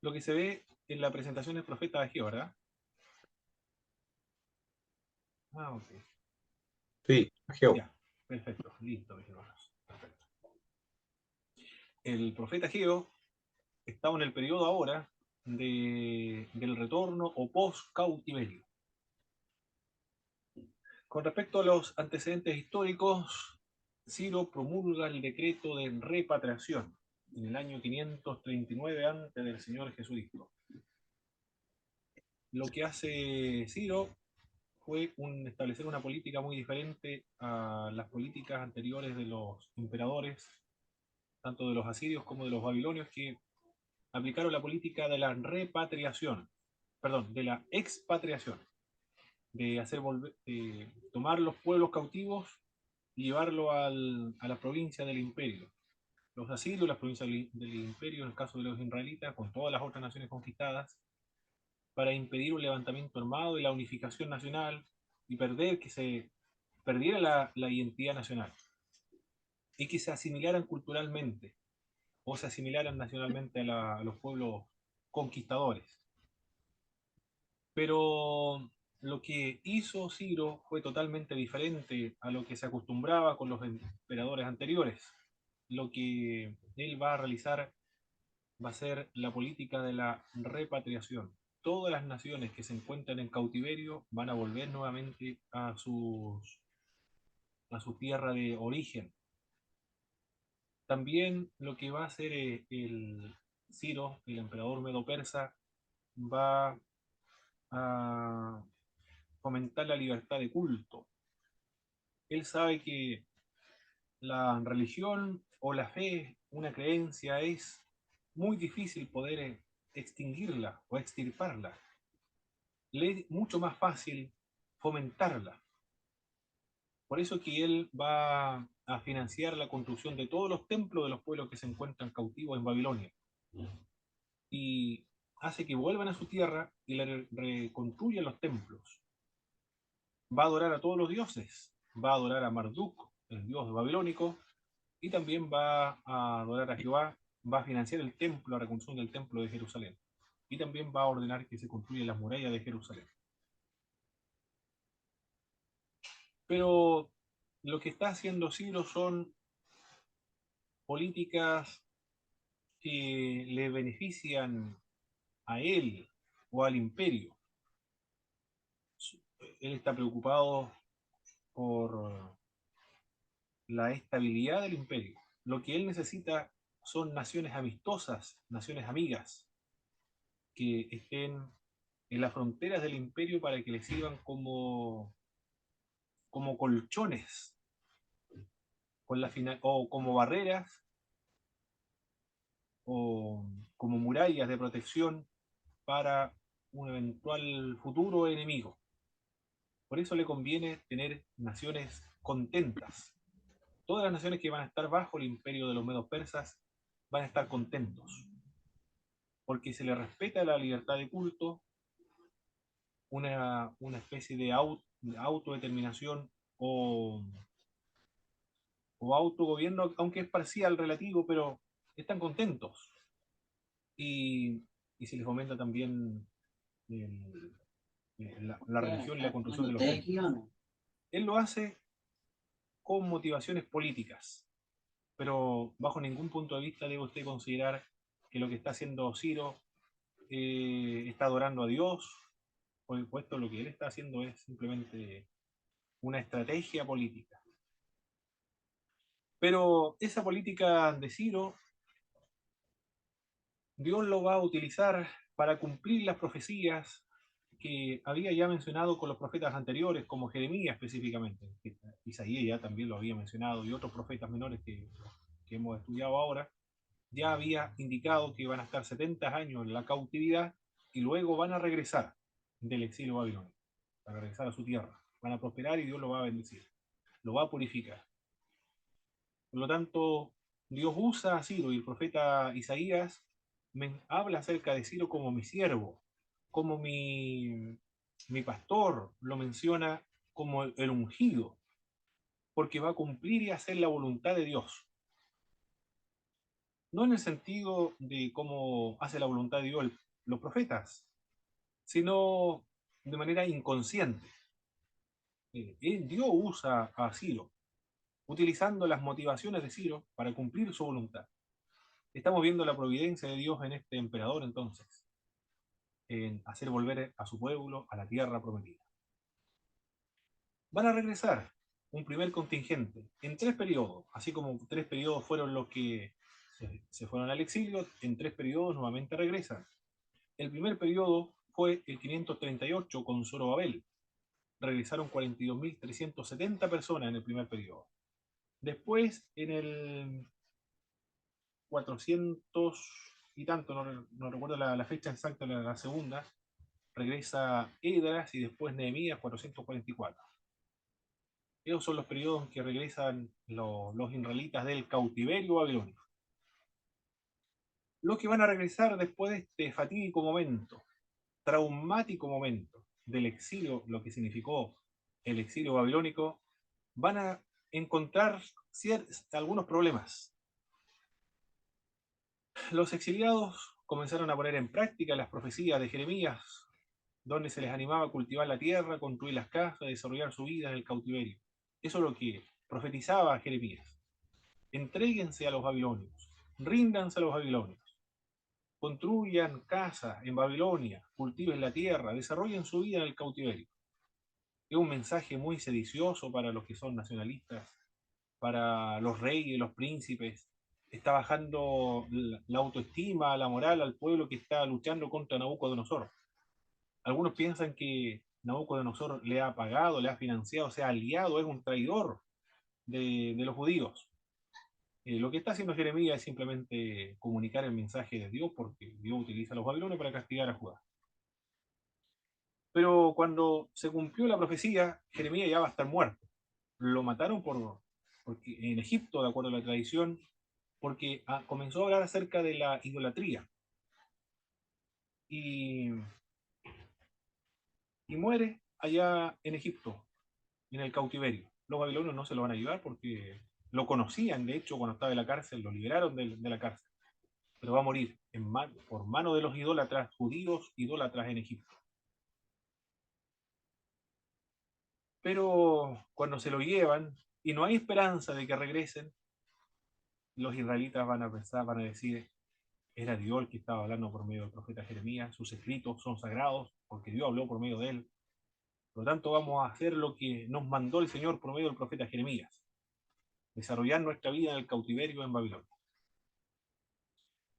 Lo que se ve en la presentación del profeta Ageo, ¿verdad? Ah, ok. Sí, Ageo. Ya, perfecto, listo, mis hermanos. Perfecto. El profeta Ageo estaba en el periodo ahora del retorno o post-cautiverio. Con respecto a los antecedentes históricos, Ciro promulga el decreto de repatriación en el año 539 antes del Señor Jesucristo. Lo que hace Ciro fue establecer una política muy diferente a las políticas anteriores de los emperadores, tanto de los asirios como de los babilonios, que aplicaron la política de la repatriación, perdón, de la expatriación, de hacer volver, tomar los pueblos cautivos y llevarlo a la provincia del imperio. Los asirios, las provincias del imperio, en el caso de los israelitas, con todas las otras naciones conquistadas, para impedir un levantamiento armado y la unificación nacional y que se perdiera la identidad nacional y que se asimilaran culturalmente o se asimilaran nacionalmente a los pueblos conquistadores. Pero lo que hizo Ciro fue totalmente diferente a lo que se acostumbraba con los emperadores anteriores. Lo que él va a realizar va a ser la política de la repatriación. Todas las naciones que se encuentran en cautiverio van a volver nuevamente a su tierra de origen. También lo que va a hacer el Ciro, el emperador medo-persa, va a fomentar la libertad de culto. Él sabe que la religión o la fe, una creencia, es muy difícil poder extinguirla o extirparla. Le es mucho más fácil fomentarla. Por eso que él va a financiar la construcción de todos los templos de los pueblos que se encuentran cautivos en Babilonia. Y hace que vuelvan a su tierra y le reconstruyan los templos. Va a adorar a todos los dioses. Va a adorar a Marduk, el dios babilónico, y también va a adorar a Jehová. Va a financiar el templo, la reconstrucción del templo de Jerusalén. Y también va a ordenar que se construyan las murallas de Jerusalén. Pero lo que está haciendo Ciro son políticas que le benefician a él o al imperio. Él está preocupado por la estabilidad del imperio. Lo que él necesita son naciones amistosas, naciones amigas, que estén en las fronteras del imperio para que le sirvan como colchones o como barreras o como murallas de protección para un eventual futuro enemigo. Por eso le conviene tener naciones contentas. Todas las naciones que van a estar bajo el imperio de los medos persas van a estar contentos, porque se les respeta la libertad de culto, una especie de autodeterminación o autogobierno, aunque es parcial, relativo, pero están contentos. Y, y se les fomenta también el, la religión y la construcción de los templos. Él lo hace con motivaciones políticas, pero bajo ningún punto de vista debe usted considerar que lo que está haciendo Ciro está adorando a Dios. Por supuesto, lo que él está haciendo es simplemente una estrategia política. Pero esa política de Ciro, Dios lo va a utilizar para cumplir las profecías que había ya mencionado con los profetas anteriores, como Jeremías específicamente. Isaías ya también lo había mencionado y otros profetas menores que hemos estudiado ahora, ya había indicado que van a estar 70 años en la cautividad y luego van a regresar del exilio babilónico, para regresar a su tierra. Van a prosperar y Dios lo va a bendecir, lo va a purificar. Por lo tanto, Dios usa a Ciro y el profeta Isaías habla acerca de Ciro como mi siervo, como mi pastor, lo menciona como el ungido, porque va a cumplir y hacer la voluntad de Dios. No en el sentido de cómo hace la voluntad de Dios los profetas, sino de manera inconsciente. Dios usa a Ciro, utilizando las motivaciones de Ciro para cumplir su voluntad. Estamos viendo la providencia de Dios en este emperador entonces, en hacer volver a su pueblo a la tierra prometida. Van a regresar un primer contingente en 3 periodos, así como 3 periodos fueron los que se fueron al exilio, en 3 periodos nuevamente regresan. El primer periodo fue el 538 con Zorobabel. Regresaron 42.370 personas en el primer periodo. Después, en el 400 y tanto, no recuerdo la fecha exacta de la segunda, regresa Edras y después Nehemías 444. Esos son los periodos en que regresan los israelitas del cautiverio babilónico. Los que van a regresar después de este fatídico momento, traumático momento del exilio, lo que significó el exilio babilónico, van a encontrar algunos problemas. Los exiliados comenzaron a poner en práctica las profecías de Jeremías, donde se les animaba a cultivar la tierra, construir las casas, desarrollar su vida en el cautiverio. Eso es lo que profetizaba Jeremías. Entréguense a los babilonios, ríndanse a los babilonios, construyan casas en Babilonia, cultiven la tierra, desarrollen su vida en el cautiverio. Es un mensaje muy sedicioso para los que son nacionalistas, para los reyes, los príncipes. Está bajando la autoestima, la moral al pueblo que está luchando contra Nabucodonosor. Algunos piensan que Nabucodonosor le ha pagado, le ha financiado, se ha aliado, es un traidor de los judíos. Lo que está haciendo Jeremías es simplemente comunicar el mensaje de Dios, porque Dios utiliza a los babilonios para castigar a Judá. Pero cuando se cumplió la profecía, Jeremías ya va a estar muerto. Lo mataron porque en Egipto, de acuerdo a la tradición, porque comenzó a hablar acerca de la idolatría. Y, y muere allá en Egipto, en el cautiverio. Los babilonios no se lo van a ayudar porque lo conocían, de hecho, cuando estaba en la cárcel, lo liberaron de la cárcel. Pero va a morir por mano de los idólatras judíos, idólatras en Egipto. Pero cuando se lo llevan y no hay esperanza de que regresen, los israelitas van a pensar, van a decir, era Dios el que estaba hablando por medio del profeta Jeremías, sus escritos son sagrados porque Dios habló por medio de él. Por lo tanto, vamos a hacer lo que nos mandó el Señor por medio del profeta Jeremías, desarrollar nuestra vida en el cautiverio en Babilonia.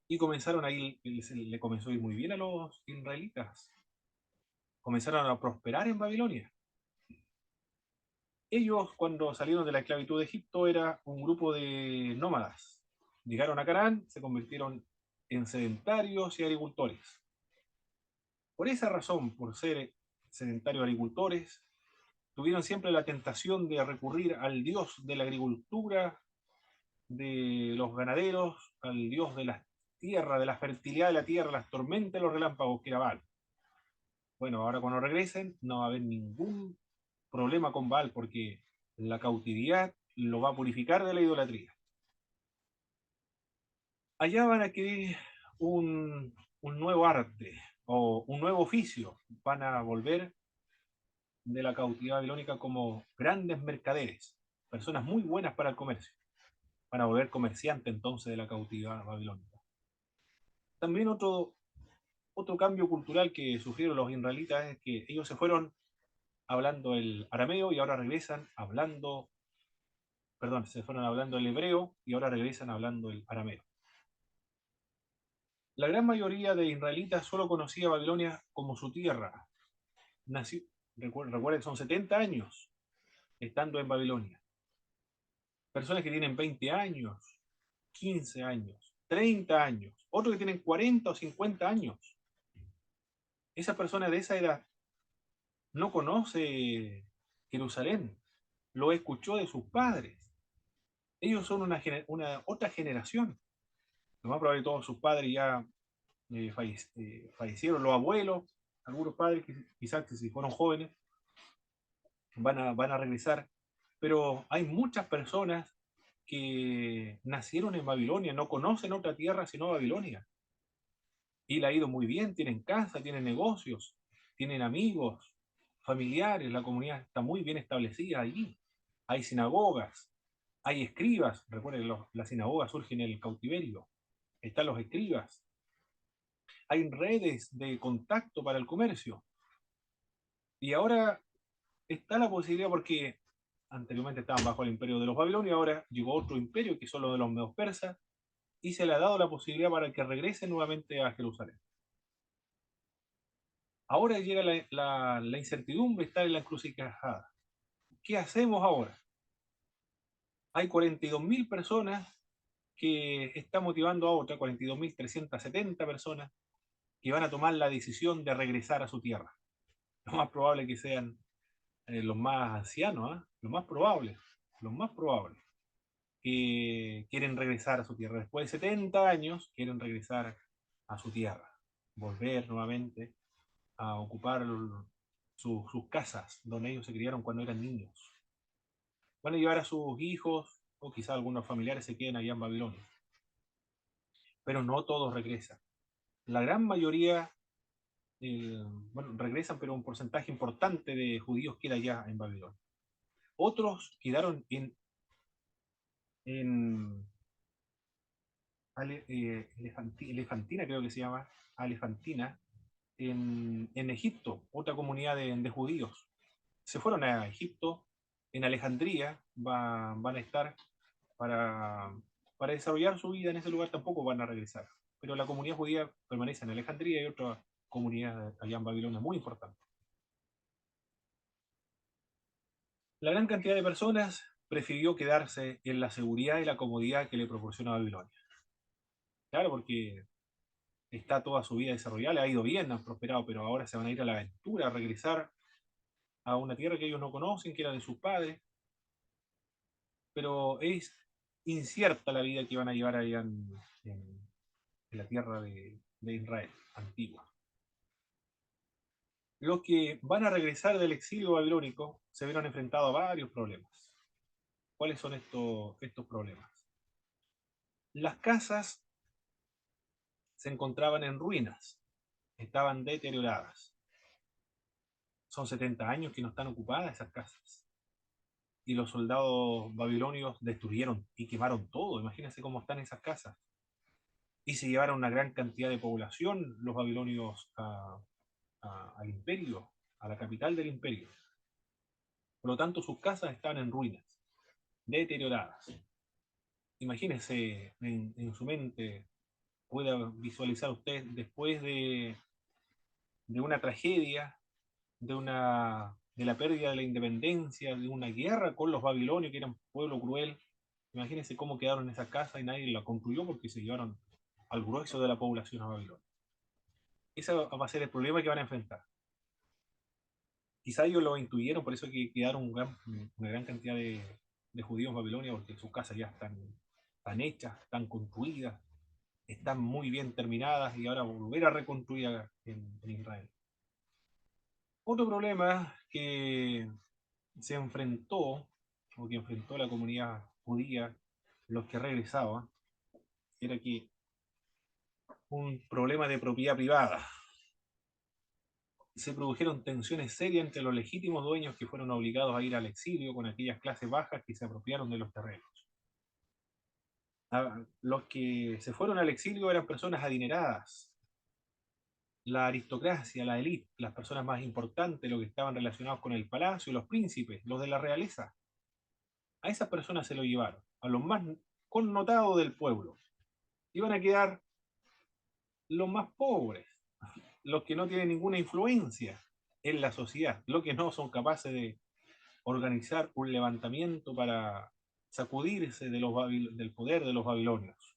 Y comenzaron ahí, le comenzó a ir muy bien a los israelitas. Comenzaron a prosperar en Babilonia. Ellos, cuando salieron de la esclavitud de Egipto, era un grupo de nómadas. Llegaron a Canaán, se convirtieron en sedentarios y agricultores. Por esa razón, por ser sedentarios agricultores, tuvieron siempre la tentación de recurrir al dios de la agricultura, de los ganaderos, al dios de la tierra, de la fertilidad de la tierra, las tormentas y los relámpagos, que era Baal. Bueno, ahora cuando regresen no va a haber ningún problema con Baal porque la cautividad lo va a purificar de la idolatría. Allá van a adquirir un nuevo arte o un nuevo oficio. Van a volver de la cautividad babilónica como grandes mercaderes, personas muy buenas para el comercio. Van a volver comerciantes entonces de la cautividad babilónica. También otro cambio cultural que sufrieron los israelitas es que ellos se fueron hablando el arameo y ahora regresan hablando, perdón, se fueron hablando el hebreo y ahora regresan hablando el arameo. La gran mayoría de israelitas solo conocía Babilonia como su tierra. Nació, recuerden, son 70 años estando en Babilonia. Personas que tienen 20 años, 15 años, 30 años, otros que tienen 40 o 50 años. Esa persona de esa edad no conoce Jerusalén, lo escuchó de sus padres. Ellos son una otra generación. Lo más probable todos sus padres ya fallecieron, los abuelos, algunos padres que quizás que si fueron jóvenes van a regresar, pero hay muchas personas que nacieron en Babilonia, no conocen otra tierra sino Babilonia, y le ha ido muy bien, tienen casa, tienen negocios, tienen amigos, familiares, la comunidad está muy bien establecida allí, hay sinagogas, hay escribas, recuerden, las sinagogas surgen en el cautiverio, están los escribas, hay redes de contacto para el comercio, y ahora está la posibilidad porque anteriormente estaban bajo el imperio de los babilonios, ahora llegó otro imperio que son los de los medos persas, y se le ha dado la posibilidad para que regrese nuevamente a Jerusalén. Ahora llega la incertidumbre, está en la encrucijada. ¿Qué hacemos ahora? Hay 42.000 personas que están motivando a otras, 42.370 personas que van a tomar la decisión de regresar a su tierra. Lo más probable que sean los más ancianos, ¿eh? Los más probables, que quieren regresar a su tierra. Después de 70 años, quieren regresar a su tierra, volver nuevamente a ocupar sus casas donde ellos se criaron cuando eran niños. Van a llevar a sus hijos o quizá algunos familiares se queden allá en Babilonia. Pero no todos regresan. La gran mayoría, bueno, regresan, pero un porcentaje importante de judíos queda allá en Babilonia. Otros quedaron en Elefantina, creo que se llama, Alefantina, en Egipto, otra comunidad de judíos. Se fueron a Egipto, en Alejandría van a estar para, para desarrollar su vida en ese lugar, tampoco van a regresar. Pero la comunidad judía permanece en Alejandría y otra comunidad allá en Babilonia muy importante. La gran cantidad de personas prefirió quedarse en la seguridad y la comodidad que le proporciona Babilonia. Claro, porque está toda su vida desarrollada, le ha ido bien, han prosperado, pero ahora se van a ir a la aventura, a regresar a una tierra que ellos no conocen, que era de sus padres, pero es incierta la vida que van a llevar allá en la tierra de Israel antigua. Los que van a regresar del exilio babilónico se vieron enfrentados a varios problemas. ¿Cuáles son estos problemas? Las casas se encontraban en ruinas, estaban deterioradas. Son 70 años que no están ocupadas esas casas. Y los soldados babilonios destruyeron y quemaron todo. Imagínense cómo están esas casas. Y se llevaron una gran cantidad de población los babilonios al imperio, a la capital del imperio. Por lo tanto, sus casas estaban en ruinas, deterioradas. Imagínense en su mente, pueda visualizar usted después de una tragedia, de la pérdida de la independencia, de una guerra con los babilonios, que eran un pueblo cruel. Imagínense cómo quedaron esas casas y nadie la construyó porque se llevaron al grueso de la población a Babilonia. Ese va a ser el problema que van a enfrentar. Quizá ellos lo intuyeron, por eso que quedaron una gran cantidad de judíos en Babilonia, porque sus casas ya están hechas, están construidas, están muy bien terminadas y ahora volver a reconstruir en Israel. Otro problema que se enfrentó, o que enfrentó la comunidad judía, los que regresaban, era que un problema de propiedad privada. Se produjeron tensiones serias entre los legítimos dueños que fueron obligados a ir al exilio con aquellas clases bajas que se apropiaron de los terrenos. Los que se fueron al exilio eran personas adineradas, la aristocracia, la élite, las personas más importantes, los que estaban relacionados con el palacio, los príncipes, los de la realeza. A esas personas se lo llevaron, a los más connotados del pueblo. Iban a quedar los más pobres, los que no tienen ninguna influencia en la sociedad, los que no son capaces de organizar un levantamiento para sacudirse del poder de los babilonios.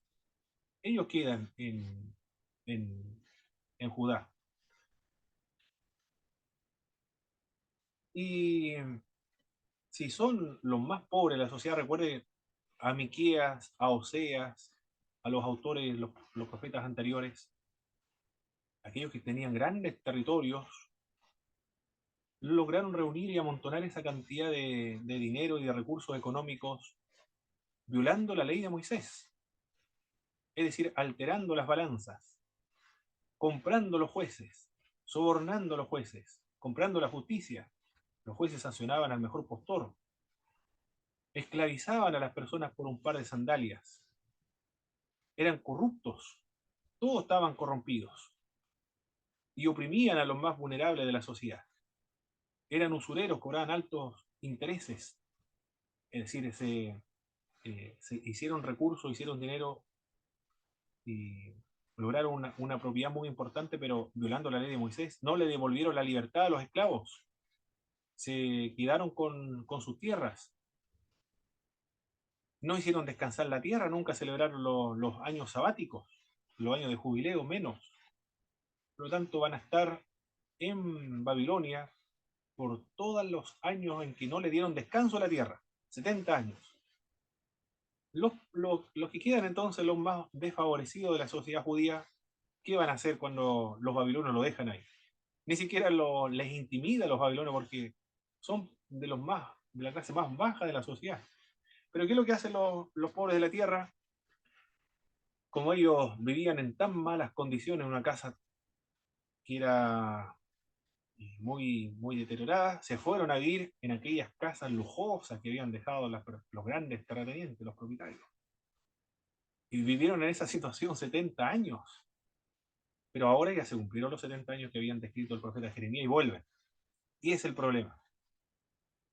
Ellos quedan en, en Judá. Y si son los más pobres de la sociedad, recuerde a Miqueas, a Oseas, a los autores, los profetas anteriores, aquellos que tenían grandes territorios, lograron reunir y amontonar esa cantidad de dinero y de recursos económicos violando la ley de Moisés, es decir, alterando las balanzas, comprando los jueces, sobornando a los jueces, comprando la justicia. Los jueces sancionaban al mejor postor, esclavizaban a las personas por un par de sandalias, eran corruptos, todos estaban corrompidos y oprimían a los más vulnerables de la sociedad. Eran usureros, cobraban altos intereses, es decir, se hicieron recursos, hicieron dinero y lograron una propiedad muy importante, pero violando la ley de Moisés. No le devolvieron la libertad a los esclavos, se quedaron con sus tierras, no hicieron descansar la tierra, nunca celebraron los años sabáticos, los años de jubileo menos. Por lo tanto, van a estar en Babilonia por todos los años en que no le dieron descanso a la tierra, 70 años. Los que quedan entonces, los más desfavorecidos de la sociedad judía, ¿qué van a hacer cuando los babilonios lo dejan ahí? Ni siquiera les intimida a los babilonios porque son de la clase más baja de la sociedad. Pero ¿qué es lo que hacen los pobres de la tierra? Como ellos vivían en tan malas condiciones en una casa que era muy deteriorada, se fueron a vivir en aquellas casas lujosas que habían dejado los grandes terratenientes, los propietarios. Y vivieron en esa situación 70 años. Pero ahora ya se cumplieron los 70 años que habían descrito el profeta Jeremías y vuelven. Y es el problema.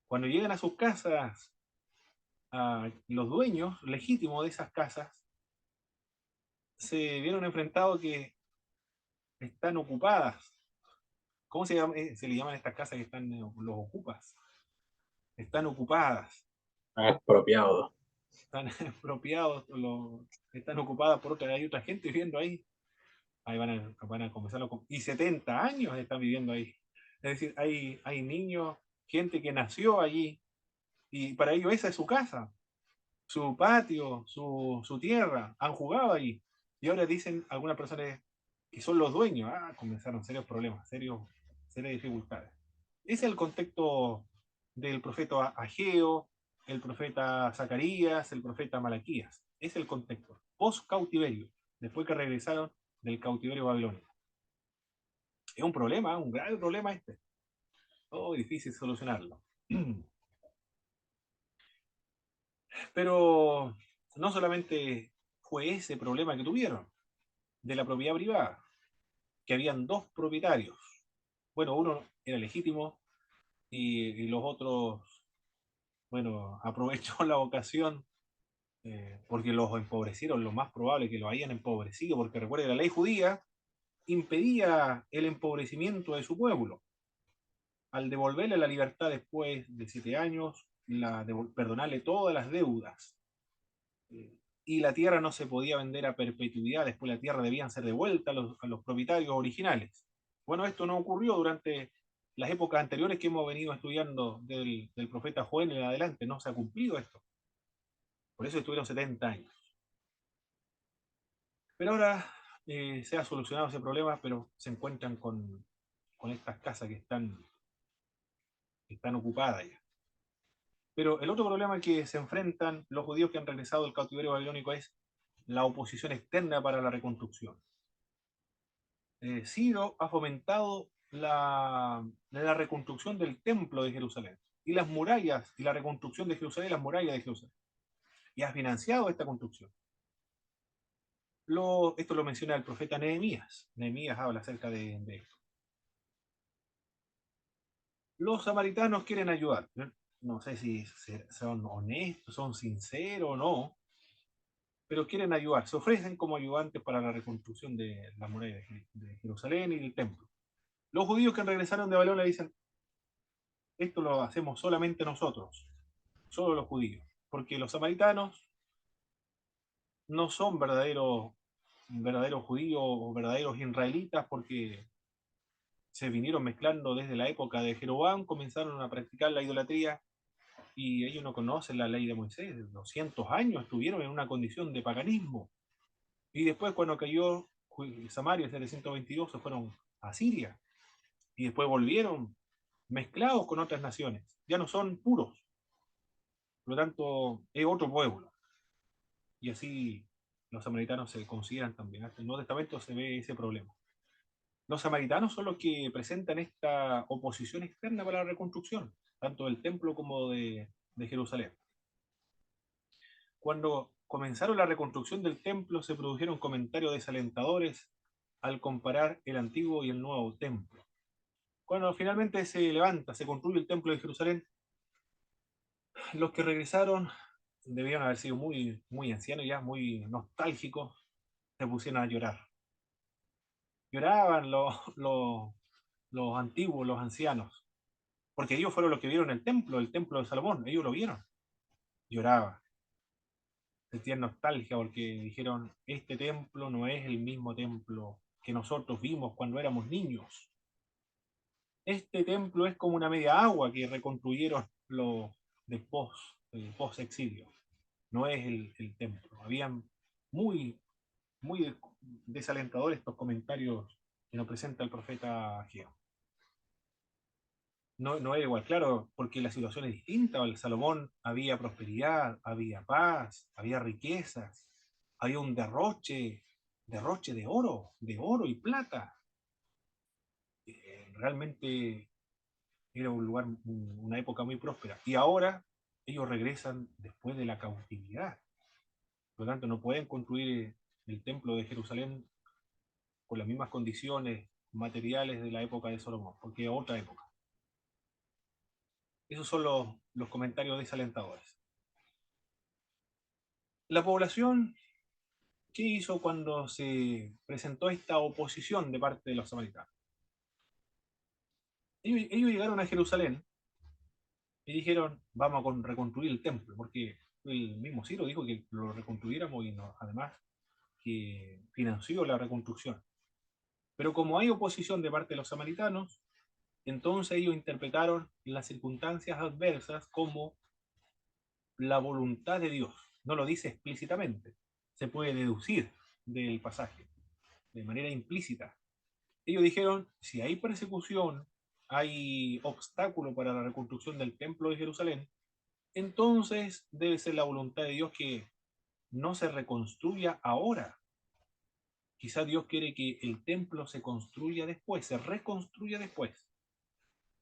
Cuando llegan a sus casas, a los dueños legítimos de esas casas se vieron enfrentados que están ocupadas. ¿Cómo se llama? Se le llaman estas casas que están los ocupas? Están ocupadas, Expropiado. están expropiados, están ocupadas por otra, hay otra gente viviendo ahí. Ahí van a comenzarlo con, y 70 años están viviendo ahí. Es decir, hay niños, gente que nació allí, y para ellos esa es su casa, su patio, su tierra, han jugado allí. Y ahora dicen algunas personas que son los dueños, comenzaron serios problemas, serias dificultades. Ese es el contexto del profeta Ageo, el profeta Zacarías, el profeta Malaquías. Es el contexto, post-cautiverio, después que regresaron del cautiverio babilónico. Es un problema, un grave problema este. Oh, difícil solucionarlo. Pero no solamente fue ese problema que tuvieron de la propiedad privada, que habían dos propietarios. Bueno, uno era legítimo y los otros, bueno, aprovechó la ocasión porque los empobrecieron, lo más probable que lo hayan empobrecido, porque recuerde, la ley judía impedía el empobrecimiento de su pueblo. Al devolverle la libertad después de 7 años, perdonarle todas las deudas. Y la tierra no se podía vender a perpetuidad, después la tierra debían ser devuelta a los propietarios originales. Bueno, esto no ocurrió durante las épocas anteriores que hemos venido estudiando del profeta Joel en adelante, no se ha cumplido esto. Por eso estuvieron 70 años. Pero ahora se ha solucionado ese problema, pero se encuentran con estas casas que están ocupadas ya. Pero el otro problema que se enfrentan los judíos que han regresado del cautiverio babilónico es la oposición externa para la reconstrucción. Ciro ha fomentado la reconstrucción del templo de Jerusalén y las murallas y la reconstrucción de Jerusalén, las murallas de Jerusalén. Y ha financiado esta construcción. Esto lo menciona el profeta Nehemías. Nehemías habla acerca de esto. Los samaritanos quieren ayudar. No sé si son honestos, son sinceros o no, pero quieren ayudar. Se ofrecen como ayudantes para la reconstrucción de la muralla de Jerusalén y del templo. Los judíos que regresaron de Babilonia dicen, esto lo hacemos solamente nosotros, solo los judíos, porque los samaritanos no son verdaderos judíos o verdaderos israelitas porque se vinieron mezclando desde la época de Jeroboam, comenzaron a practicar la idolatría y ellos no conocen la ley de Moisés. 200 años estuvieron en una condición de paganismo. Y después, cuando cayó Samaria en 722, se fueron a Siria. Y después volvieron mezclados con otras naciones. Ya no son puros. Por lo tanto, es otro pueblo. Y así los samaritanos se consideran también. Hasta en el Nuevo Testamento se ve ese problema. Los samaritanos son los que presentan esta oposición externa para la reconstrucción, tanto del templo como de Jerusalén. Cuando comenzaron la reconstrucción del templo, se produjeron comentarios desalentadores al comparar el antiguo y el nuevo templo. Cuando finalmente se levanta, se construye el templo de Jerusalén, los que regresaron debían haber sido muy, muy ancianos ya, muy nostálgicos, se pusieron a llorar. Lloraban los antiguos, los ancianos, porque ellos fueron los que vieron el templo de Salomón, ellos lo vieron. Lloraban, sentían nostalgia porque dijeron, este templo no es el mismo templo que nosotros vimos cuando éramos niños. Este templo es como una media agua que reconstruyeron los de post exilio. No es el templo. Habían muy, muy desalentadores estos comentarios que nos presenta el profeta Ageo. No, no era igual, claro, porque la situación es distinta. En Salomón había prosperidad, había paz, había riquezas, había un derroche de oro y plata. Realmente era un lugar, una época muy próspera. Y ahora ellos regresan después de la cautividad. Por lo tanto, no pueden construir el templo de Jerusalén con las mismas condiciones materiales de la época de Salomón, porque es otra época. Esos son los comentarios desalentadores. La población, ¿qué hizo cuando se presentó esta oposición de parte de los samaritanos? Ellos llegaron a Jerusalén y dijeron, vamos a reconstruir el templo, porque el mismo Ciro dijo que lo reconstruyéramos y además que financió la reconstrucción. Pero como hay oposición de parte de los samaritanos, entonces ellos interpretaron las circunstancias adversas como la voluntad de Dios. No lo dice explícitamente, se puede deducir del pasaje de manera implícita. Ellos dijeron, si hay persecución, hay obstáculo para la reconstrucción del templo de Jerusalén, entonces debe ser la voluntad de Dios que no se reconstruya ahora. Quizá Dios quiere que el templo se construya después, se reconstruya después.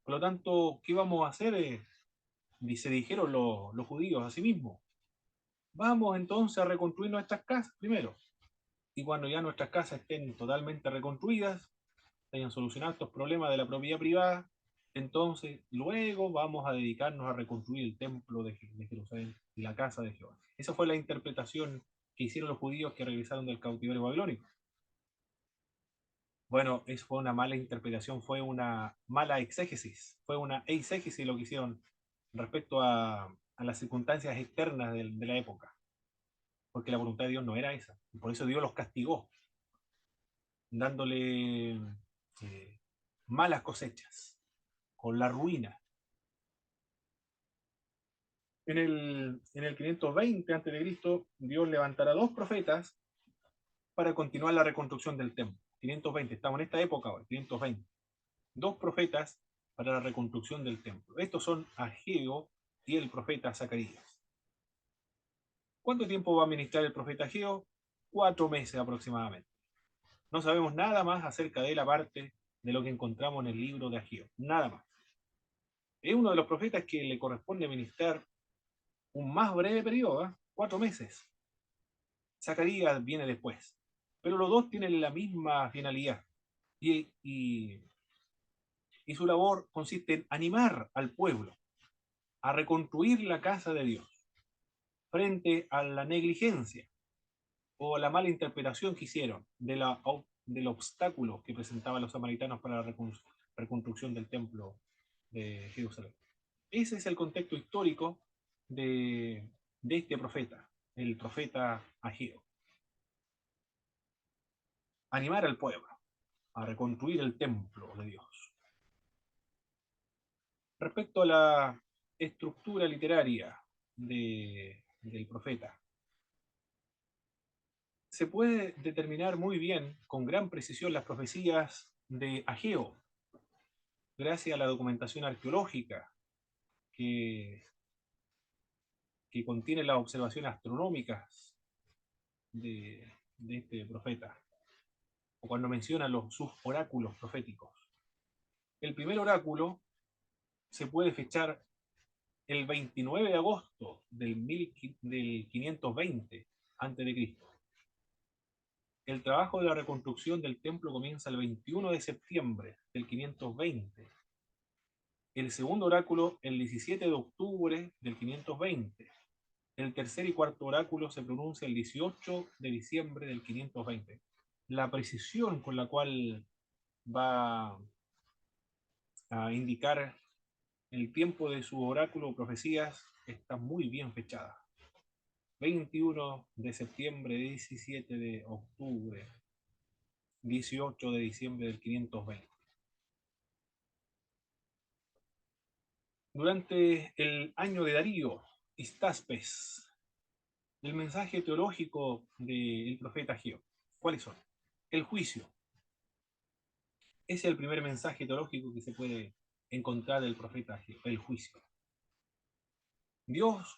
Por lo tanto, ¿qué vamos a hacer? Se dijeron los judíos a sí mismos. Vamos entonces a reconstruir nuestras casas primero. Y cuando ya nuestras casas estén totalmente reconstruidas, hayan solucionado estos problemas de la propiedad privada, entonces luego vamos a dedicarnos a reconstruir el templo de Jerusalén y la casa de Jehová. Esa fue la interpretación que hicieron los judíos que regresaron del cautiverio babilónico. Bueno, eso fue una mala interpretación, fue una mala exégesis, fue una eisegesis lo que hicieron respecto a las circunstancias externas de la época, porque la voluntad de Dios no era esa, y por eso Dios los castigó, dándole malas cosechas, con la ruina. En el 520 a.C., Dios levantará dos profetas para continuar la reconstrucción del templo. 520, estamos en esta época ahora, 520. Dos profetas para la reconstrucción del templo. Estos son Ageo y el profeta Zacarías. ¿Cuánto tiempo va a ministrar el profeta Ageo? 4 meses aproximadamente. No sabemos nada más acerca de él aparte de lo que encontramos en el libro de Ageo. Nada más. Es uno de los profetas que le corresponde ministrar un más breve periodo, 4 meses. Zacarías viene después. Pero los dos tienen la misma finalidad. Y su labor consiste en animar al pueblo a reconstruir la casa de Dios frente a la negligencia o a la mala interpretación que hicieron del obstáculo que presentaban los samaritanos para la reconstrucción del templo de Jerusalén. Ese es el contexto histórico de este profeta, el profeta Ageo. Animar al pueblo a reconstruir el templo de Dios. Respecto a estructura literaria del profeta. Se puede determinar muy bien, con gran precisión, las profecías de Ageo, gracias a la documentación arqueológica que, que contiene las observaciones astronómicas de este profeta, o cuando menciona sus oráculos proféticos. El primer oráculo se puede fechar el 29 de agosto del 520 a.C. El trabajo de la reconstrucción del templo comienza el 21 de septiembre del 520. El segundo oráculo el 17 de octubre del 520. El tercer y cuarto oráculo se pronuncia el 18 de diciembre del 520. La precisión con la cual va a indicar el tiempo de su oráculo o profecías está muy bien fechada. 21 de septiembre, 17 de octubre, 18 de diciembre del 520. Durante el año de Darío, Histaspes, el mensaje teológico del profeta Ageo, ¿cuáles son? El juicio. Ese es el primer mensaje teológico que se puede encontrar del profeta Ageo, el juicio. Dios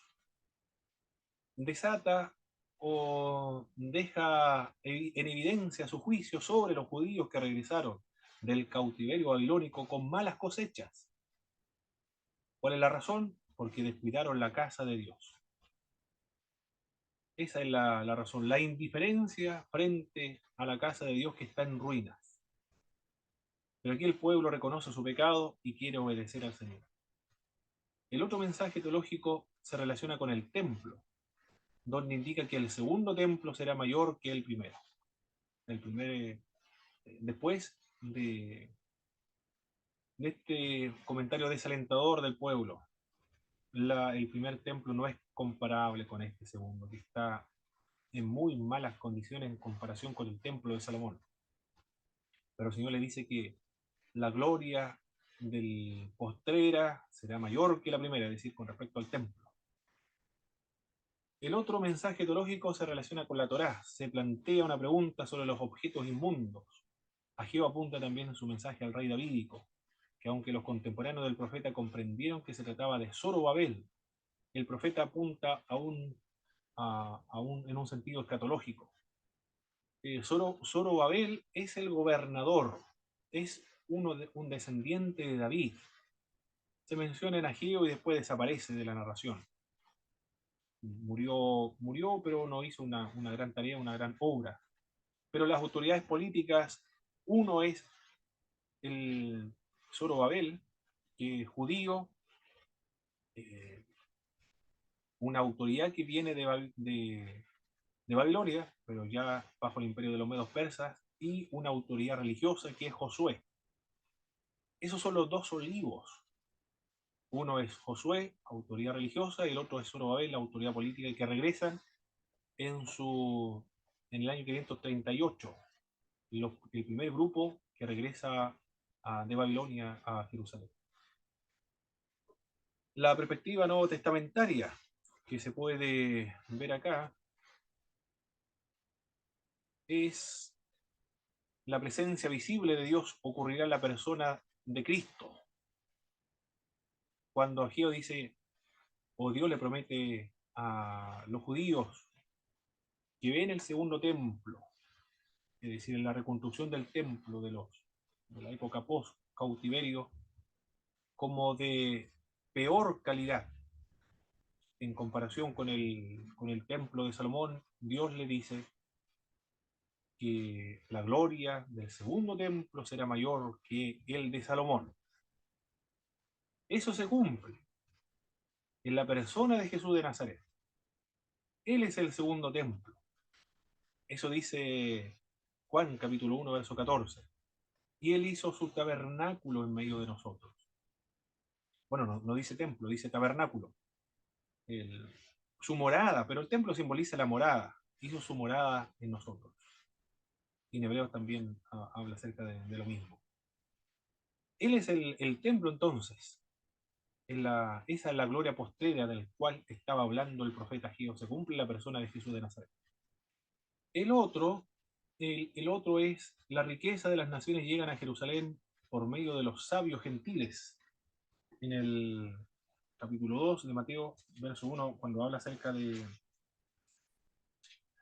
desata o deja en evidencia su juicio sobre los judíos que regresaron del cautiverio babilónico con malas cosechas. ¿Cuál es la razón? Porque descuidaron la casa de Dios. Esa es la razón, la indiferencia frente a la casa de Dios que está en ruinas. Pero aquí el pueblo reconoce su pecado y quiere obedecer al Señor. El otro mensaje teológico se relaciona con el templo, donde indica que el segundo templo será mayor que el primero. El primer, después de este comentario desalentador del pueblo, el primer templo no es comparable con este segundo, que está en muy malas condiciones en comparación con el templo de Salomón. Pero el Señor le dice que la gloria del postrera será mayor que la primera, es decir, con respecto al templo. El otro mensaje teológico se relaciona con la Torá. Se plantea una pregunta sobre los objetos inmundos. Ageo apunta también en su mensaje al rey davídico, que aunque los contemporáneos del profeta comprendieron que se trataba de Zorobabel, el profeta apunta en un sentido escatológico. Zorobabel es el gobernador, es un descendiente de David. Se menciona en Ageo y después desaparece de la narración. Murió, pero no hizo una gran tarea, una gran obra. Pero las autoridades políticas, uno es el Zorobabel, que es judío, eh, una autoridad que viene de Babilonia, pero ya bajo el imperio de los medos persas, y una autoridad religiosa que es Josué. Esos son los dos olivos. Uno es Josué, autoridad religiosa, y el otro es Zorobabel, la autoridad política, que regresan en el año 538, el primer grupo que regresa de Babilonia a Jerusalén. La perspectiva nuevo testamentaria que se puede ver acá es la presencia visible de Dios ocurrirá en la persona de Cristo. Cuando Ageo dice, o Dios le promete a los judíos que ven el segundo templo, es decir, en la reconstrucción del templo de la época post-cautiverio, como de peor calidad en comparación con el templo de Salomón, Dios le dice que la gloria del segundo templo será mayor que el de Salomón. Eso se cumple en la persona de Jesús de Nazaret. Él es el segundo templo. Eso dice Juan capítulo 1, verso 14. Y él hizo su tabernáculo en medio de nosotros. Bueno, no dice templo, dice tabernáculo. El, su morada, pero el templo simboliza la morada. Hizo su morada en nosotros. Y en Hebreos también habla acerca de lo mismo. Él es el templo entonces. esa es la gloria postrera del cual estaba hablando el profeta Ageo. Se cumple en la persona de Jesús de Nazaret. El otro, el otro es la riqueza de las naciones llegan a Jerusalén por medio de los sabios gentiles. En el capítulo 2 de Mateo, verso 1, cuando habla acerca de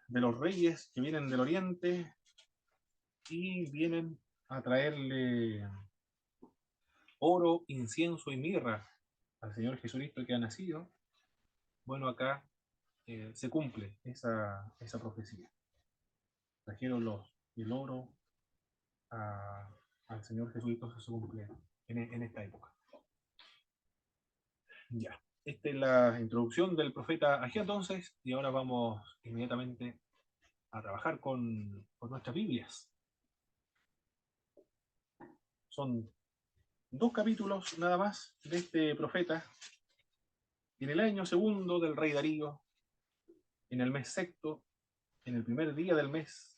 los reyes que vienen del oriente y vienen a traerle oro, incienso y mirra al Señor Jesucristo que ha nacido. Bueno, acá se cumple esa profecía. Trajeron el oro a, al Señor Jesucristo, se cumple en esta época. Ya, esta es la introducción del profeta Ageo entonces, y ahora vamos inmediatamente a trabajar con nuestras Biblias. Son 2 capítulos nada más de este profeta. En el año segundo del rey Darío, en el mes sexto, en el primer día del mes,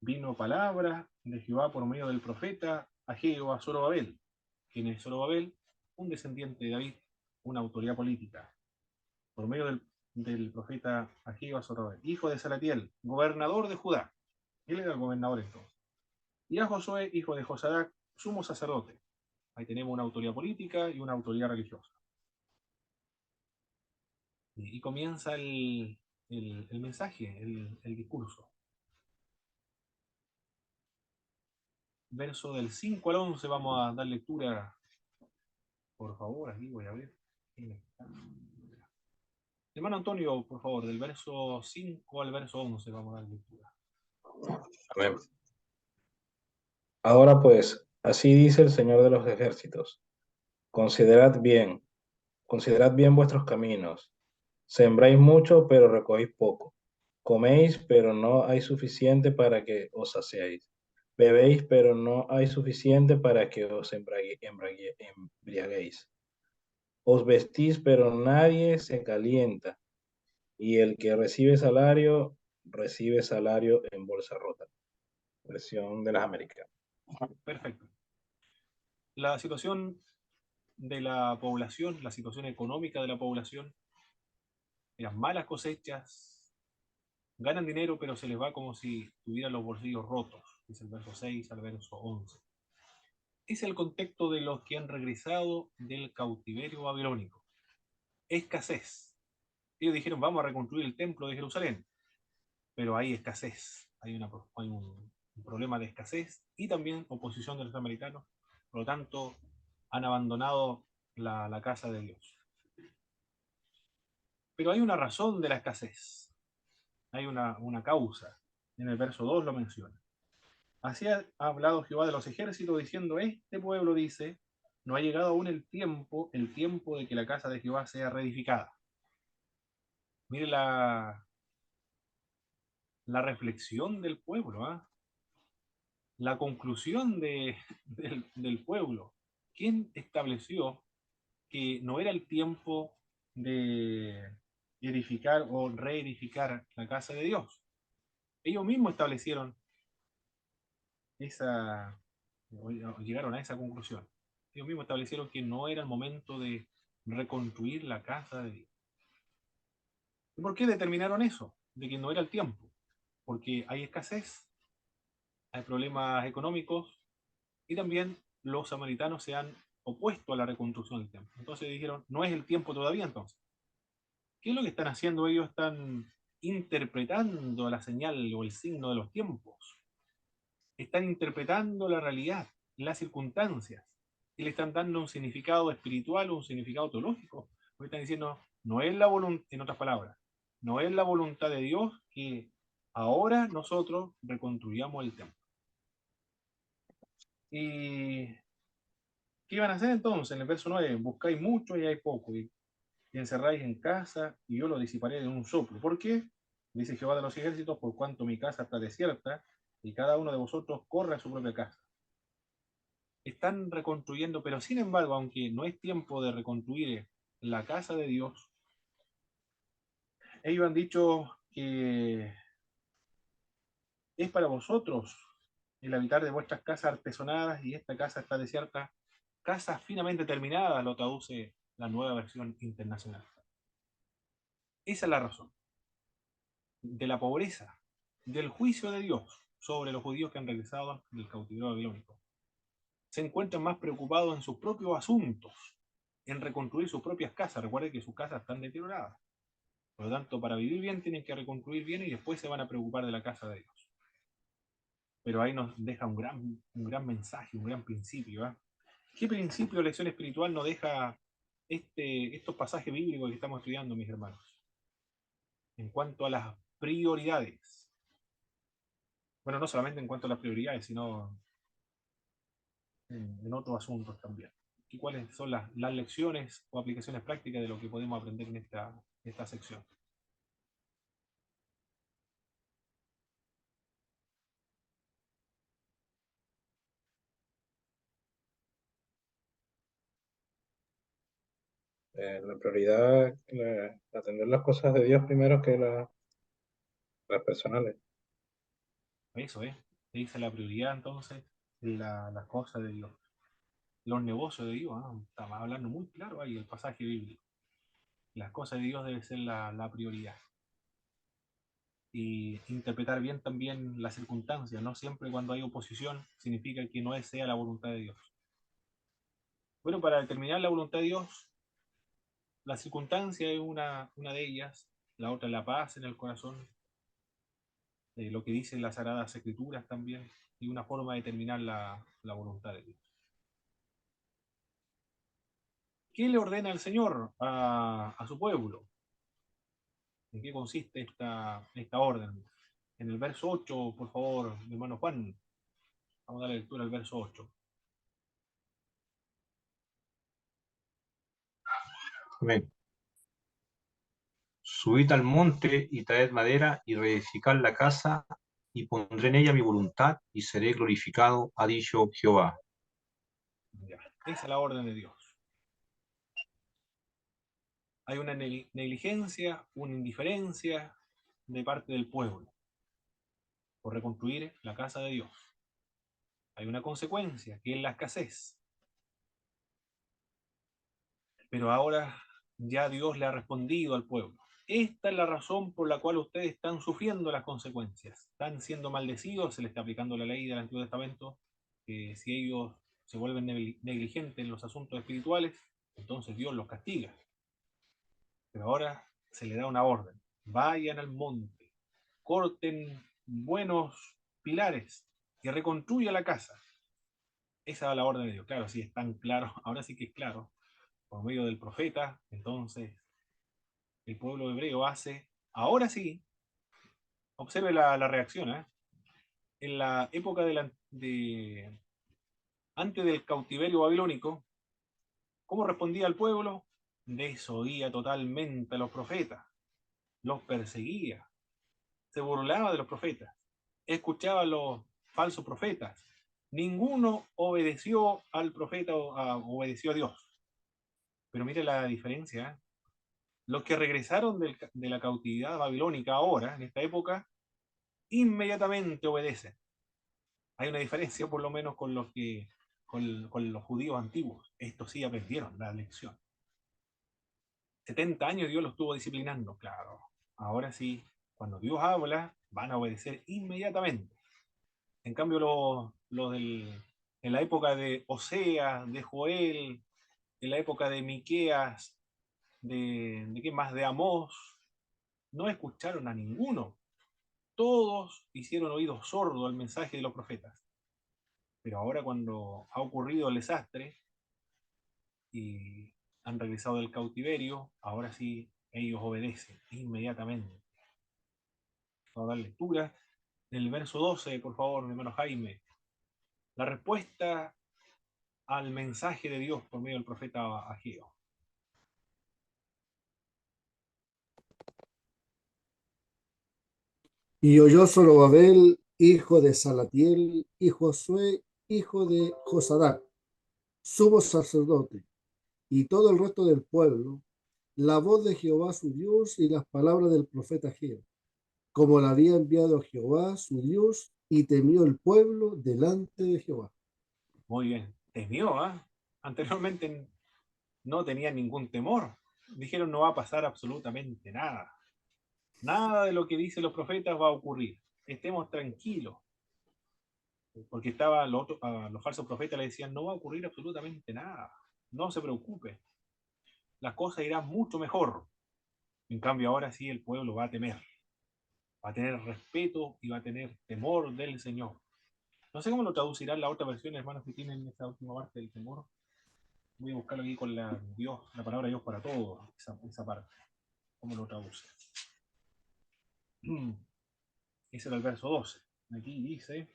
vino palabra de Jehová por medio del profeta Ageo a Zorobabel. ¿Quién es Zorobabel? Un descendiente de David, una autoridad política. Por medio del profeta Ageo a Zorobabel, hijo de Salatiel, gobernador de Judá. Él era el gobernador entonces. Y a Josué, hijo de Josadac, sumo sacerdote. Ahí tenemos una autoridad política y una autoridad religiosa. Y comienza el mensaje, el discurso. Verso del 5 al 11 vamos a dar lectura. Por favor, aquí voy a ver. Hermano Antonio, por favor, del verso 5 al verso 11 vamos a dar lectura. Amén. Ahora pues, así dice el Señor de los ejércitos. Considerad bien vuestros caminos. Sembráis mucho, pero recogéis poco. Coméis, pero no hay suficiente para que os saciéis. Bebéis, pero no hay suficiente para que os embriaguéis. Os vestís, pero nadie se calienta. Y el que recibe salario en bolsa rota. Versión de las Américas. Perfecto. La situación de la población, la situación económica de la población, las malas cosechas, ganan dinero, pero se les va como si tuvieran los bolsillos rotos, dice el verso 6 al verso 11. Es el contexto de los que han regresado del cautiverio babilónico. Escasez. Ellos dijeron, vamos a reconstruir el templo de Jerusalén, pero hay escasez, hay un problema de escasez y también oposición de los americanos, por lo tanto han abandonado la casa de Dios. Pero hay una razón de la escasez, hay una causa, en el verso 2 lo menciona. Así ha hablado Jehová de los ejércitos diciendo, este pueblo dice, no ha llegado aún el tiempo de que la casa de Jehová sea reedificada. Mire la reflexión del pueblo, ¿eh? La conclusión del pueblo. ¿Quién estableció que no era el tiempo de edificar o reedificar la casa de Dios? Ellos mismos establecieron esa, llegaron a esa conclusión. Ellos mismos establecieron que no era el momento de reconstruir la casa de Dios. ¿Y por qué determinaron eso? De que no era el tiempo. Porque hay escasez, hay problemas económicos y también los samaritanos se han opuesto a la reconstrucción del templo. Entonces dijeron, no es el tiempo todavía entonces. ¿Qué es lo que están haciendo ellos? Están interpretando la señal o el signo de los tiempos. Están interpretando la realidad, las circunstancias, y le están dando un significado espiritual o un significado teológico. Porque están diciendo, no es la voluntad, en otras palabras, no es la voluntad de Dios que ahora nosotros reconstruyamos el templo. ¿Y qué iban a hacer entonces? En el verso 9, buscáis mucho y hay poco, y encerráis en casa, y yo lo disiparé de un soplo. ¿Por qué? Dice Jehová de los ejércitos, por cuanto mi casa está desierta, y cada uno de vosotros corre a su propia casa. Están reconstruyendo, pero sin embargo, aunque no es tiempo de reconstruir la casa de Dios, ellos han dicho que es para vosotros el habitar de vuestras casas artesonadas y esta casa está desierta Casa finamente terminada, lo traduce la nueva versión internacional. Esa es la razón de la pobreza, del juicio de Dios sobre los judíos que han regresado del cautiverio babilónico. Se encuentran más preocupados en sus propios asuntos, en reconstruir sus propias casas. Recuerden que sus casas están deterioradas. Por lo tanto, para vivir bien tienen que reconstruir bien y después se van a preocupar de la casa de Dios. Pero ahí nos deja un gran mensaje, un gran principio. ¿Eh? ¿Qué principio de lección espiritual nos deja estos pasajes bíblicos que estamos estudiando, mis hermanos? En cuanto a las prioridades. Bueno, no solamente en cuanto a las prioridades, sino en otros asuntos también. ¿Y cuáles son las lecciones o aplicaciones prácticas de lo que podemos aprender en esta sección? La prioridad, atender las cosas de Dios primero que las personales. Eso es. Se dice la prioridad entonces, las cosas de Dios. Los negocios de Dios, ¿no? Estamos hablando muy claro ahí el pasaje bíblico. Las cosas de Dios deben ser la prioridad. Y interpretar bien también las circunstancias. No siempre cuando hay oposición significa que no sea la voluntad de Dios. Bueno, para determinar la voluntad de Dios, la circunstancia es una de ellas, la otra la paz en el corazón, lo que dicen las Sagradas Escrituras también, y una forma de determinar la voluntad de Dios. ¿Qué le ordena el Señor a su pueblo? ¿En qué consiste esta orden? En el verso 8, por favor, mi hermano Juan, vamos a dar lectura al verso 8. Amén. Subid al monte y traed madera y reedificad la casa y pondré en ella mi voluntad y seré glorificado, ha dicho Jehová. Ya, esa es la orden de Dios. Hay una negligencia, una indiferencia de parte del pueblo por reconstruir la casa de Dios. Hay una consecuencia, que es la escasez. Pero ahora ya Dios le ha respondido al pueblo. Esta es la razón por la cual ustedes están sufriendo las consecuencias. Están siendo maldecidos, se les está aplicando la ley del Antiguo Testamento, que si ellos se vuelven negligentes en los asuntos espirituales, entonces Dios los castiga. Pero ahora se le da una orden. Vayan al monte, corten buenos pilares y reconstruyan la casa. Esa es la orden de Dios. Claro, sí es tan claro, ahora sí que es claro, por medio del profeta, entonces el pueblo hebreo hace, ahora sí, observe la reacción, ¿eh? En la época antes del cautiverio babilónico, ¿cómo respondía el pueblo? Desoía totalmente a los profetas, los perseguía, se burlaba de los profetas, escuchaba a los falsos profetas. Ninguno obedeció al profeta o obedeció a Dios. Pero mire la diferencia, ¿eh? Los que regresaron de la cautividad babilónica ahora, en esta época, inmediatamente obedecen. Hay una diferencia por lo menos con los judíos antiguos. Estos sí aprendieron la lección. 70 años Dios los estuvo disciplinando, claro. Ahora sí, cuando Dios habla, van a obedecer inmediatamente. En cambio, en la época de Oseas, de Joel, en la época de Miqueas, ¿de qué más? De Amós, no escucharon a ninguno. Todos hicieron oídos sordos al mensaje de los profetas. Pero ahora cuando ha ocurrido el desastre y han regresado del cautiverio, ahora sí ellos obedecen inmediatamente. Vamos a dar lectura del verso 12, por favor, mi hermano Jaime. La respuesta al mensaje de Dios por medio del profeta Ageo. Y oyó Zorobabel, hijo de Salatiel, y Josué, hijo de Josadac, sumo sacerdote, y todo el resto del pueblo, la voz de Jehová su Dios y las palabras del profeta Ageo, como la había enviado Jehová su Dios, y temió el pueblo delante de Jehová. Muy bien. Temió, ¿ah? Anteriormente no tenían ningún temor. Dijeron no va a pasar absolutamente nada. Nada de lo que dicen los profetas va a ocurrir. Estemos tranquilos. Porque estaba a los falsos profetas le decían no va a ocurrir absolutamente nada. No se preocupe. Las cosas irán mucho mejor. En cambio ahora sí el pueblo va a temer. Va a tener respeto y va a tener temor del Señor. No sé cómo lo traducirán la otra versión, hermanos, que tienen esta última parte del temor. Voy a buscarlo aquí con la palabra Dios para todos, esa parte. ¿Cómo lo traduce? Ese era el verso 12. Aquí dice: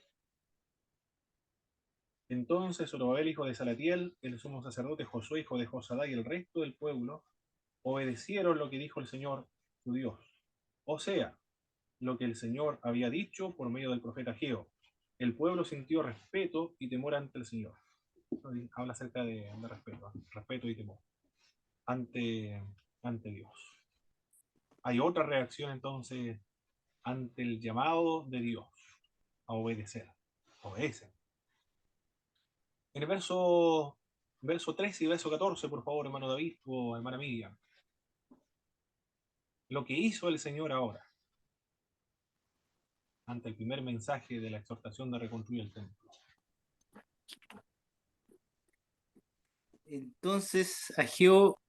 entonces Zorobabel, hijo de Salatiel, el sumo sacerdote Josué, hijo de Josadá, y el resto del pueblo obedecieron lo que dijo el Señor su Dios. O sea, lo que el Señor había dicho por medio del profeta Ageo. El pueblo sintió respeto y temor ante el Señor. Habla acerca de respeto, respeto y temor ante Dios. Hay otra reacción entonces ante el llamado de Dios a obedecer. Obedecen. En el verso 13 y verso 14, por favor, hermano David o hermana Miriam. Lo que hizo el Señor ahora, ante el primer mensaje de la exhortación de reconstruir el templo. Entonces Ageo,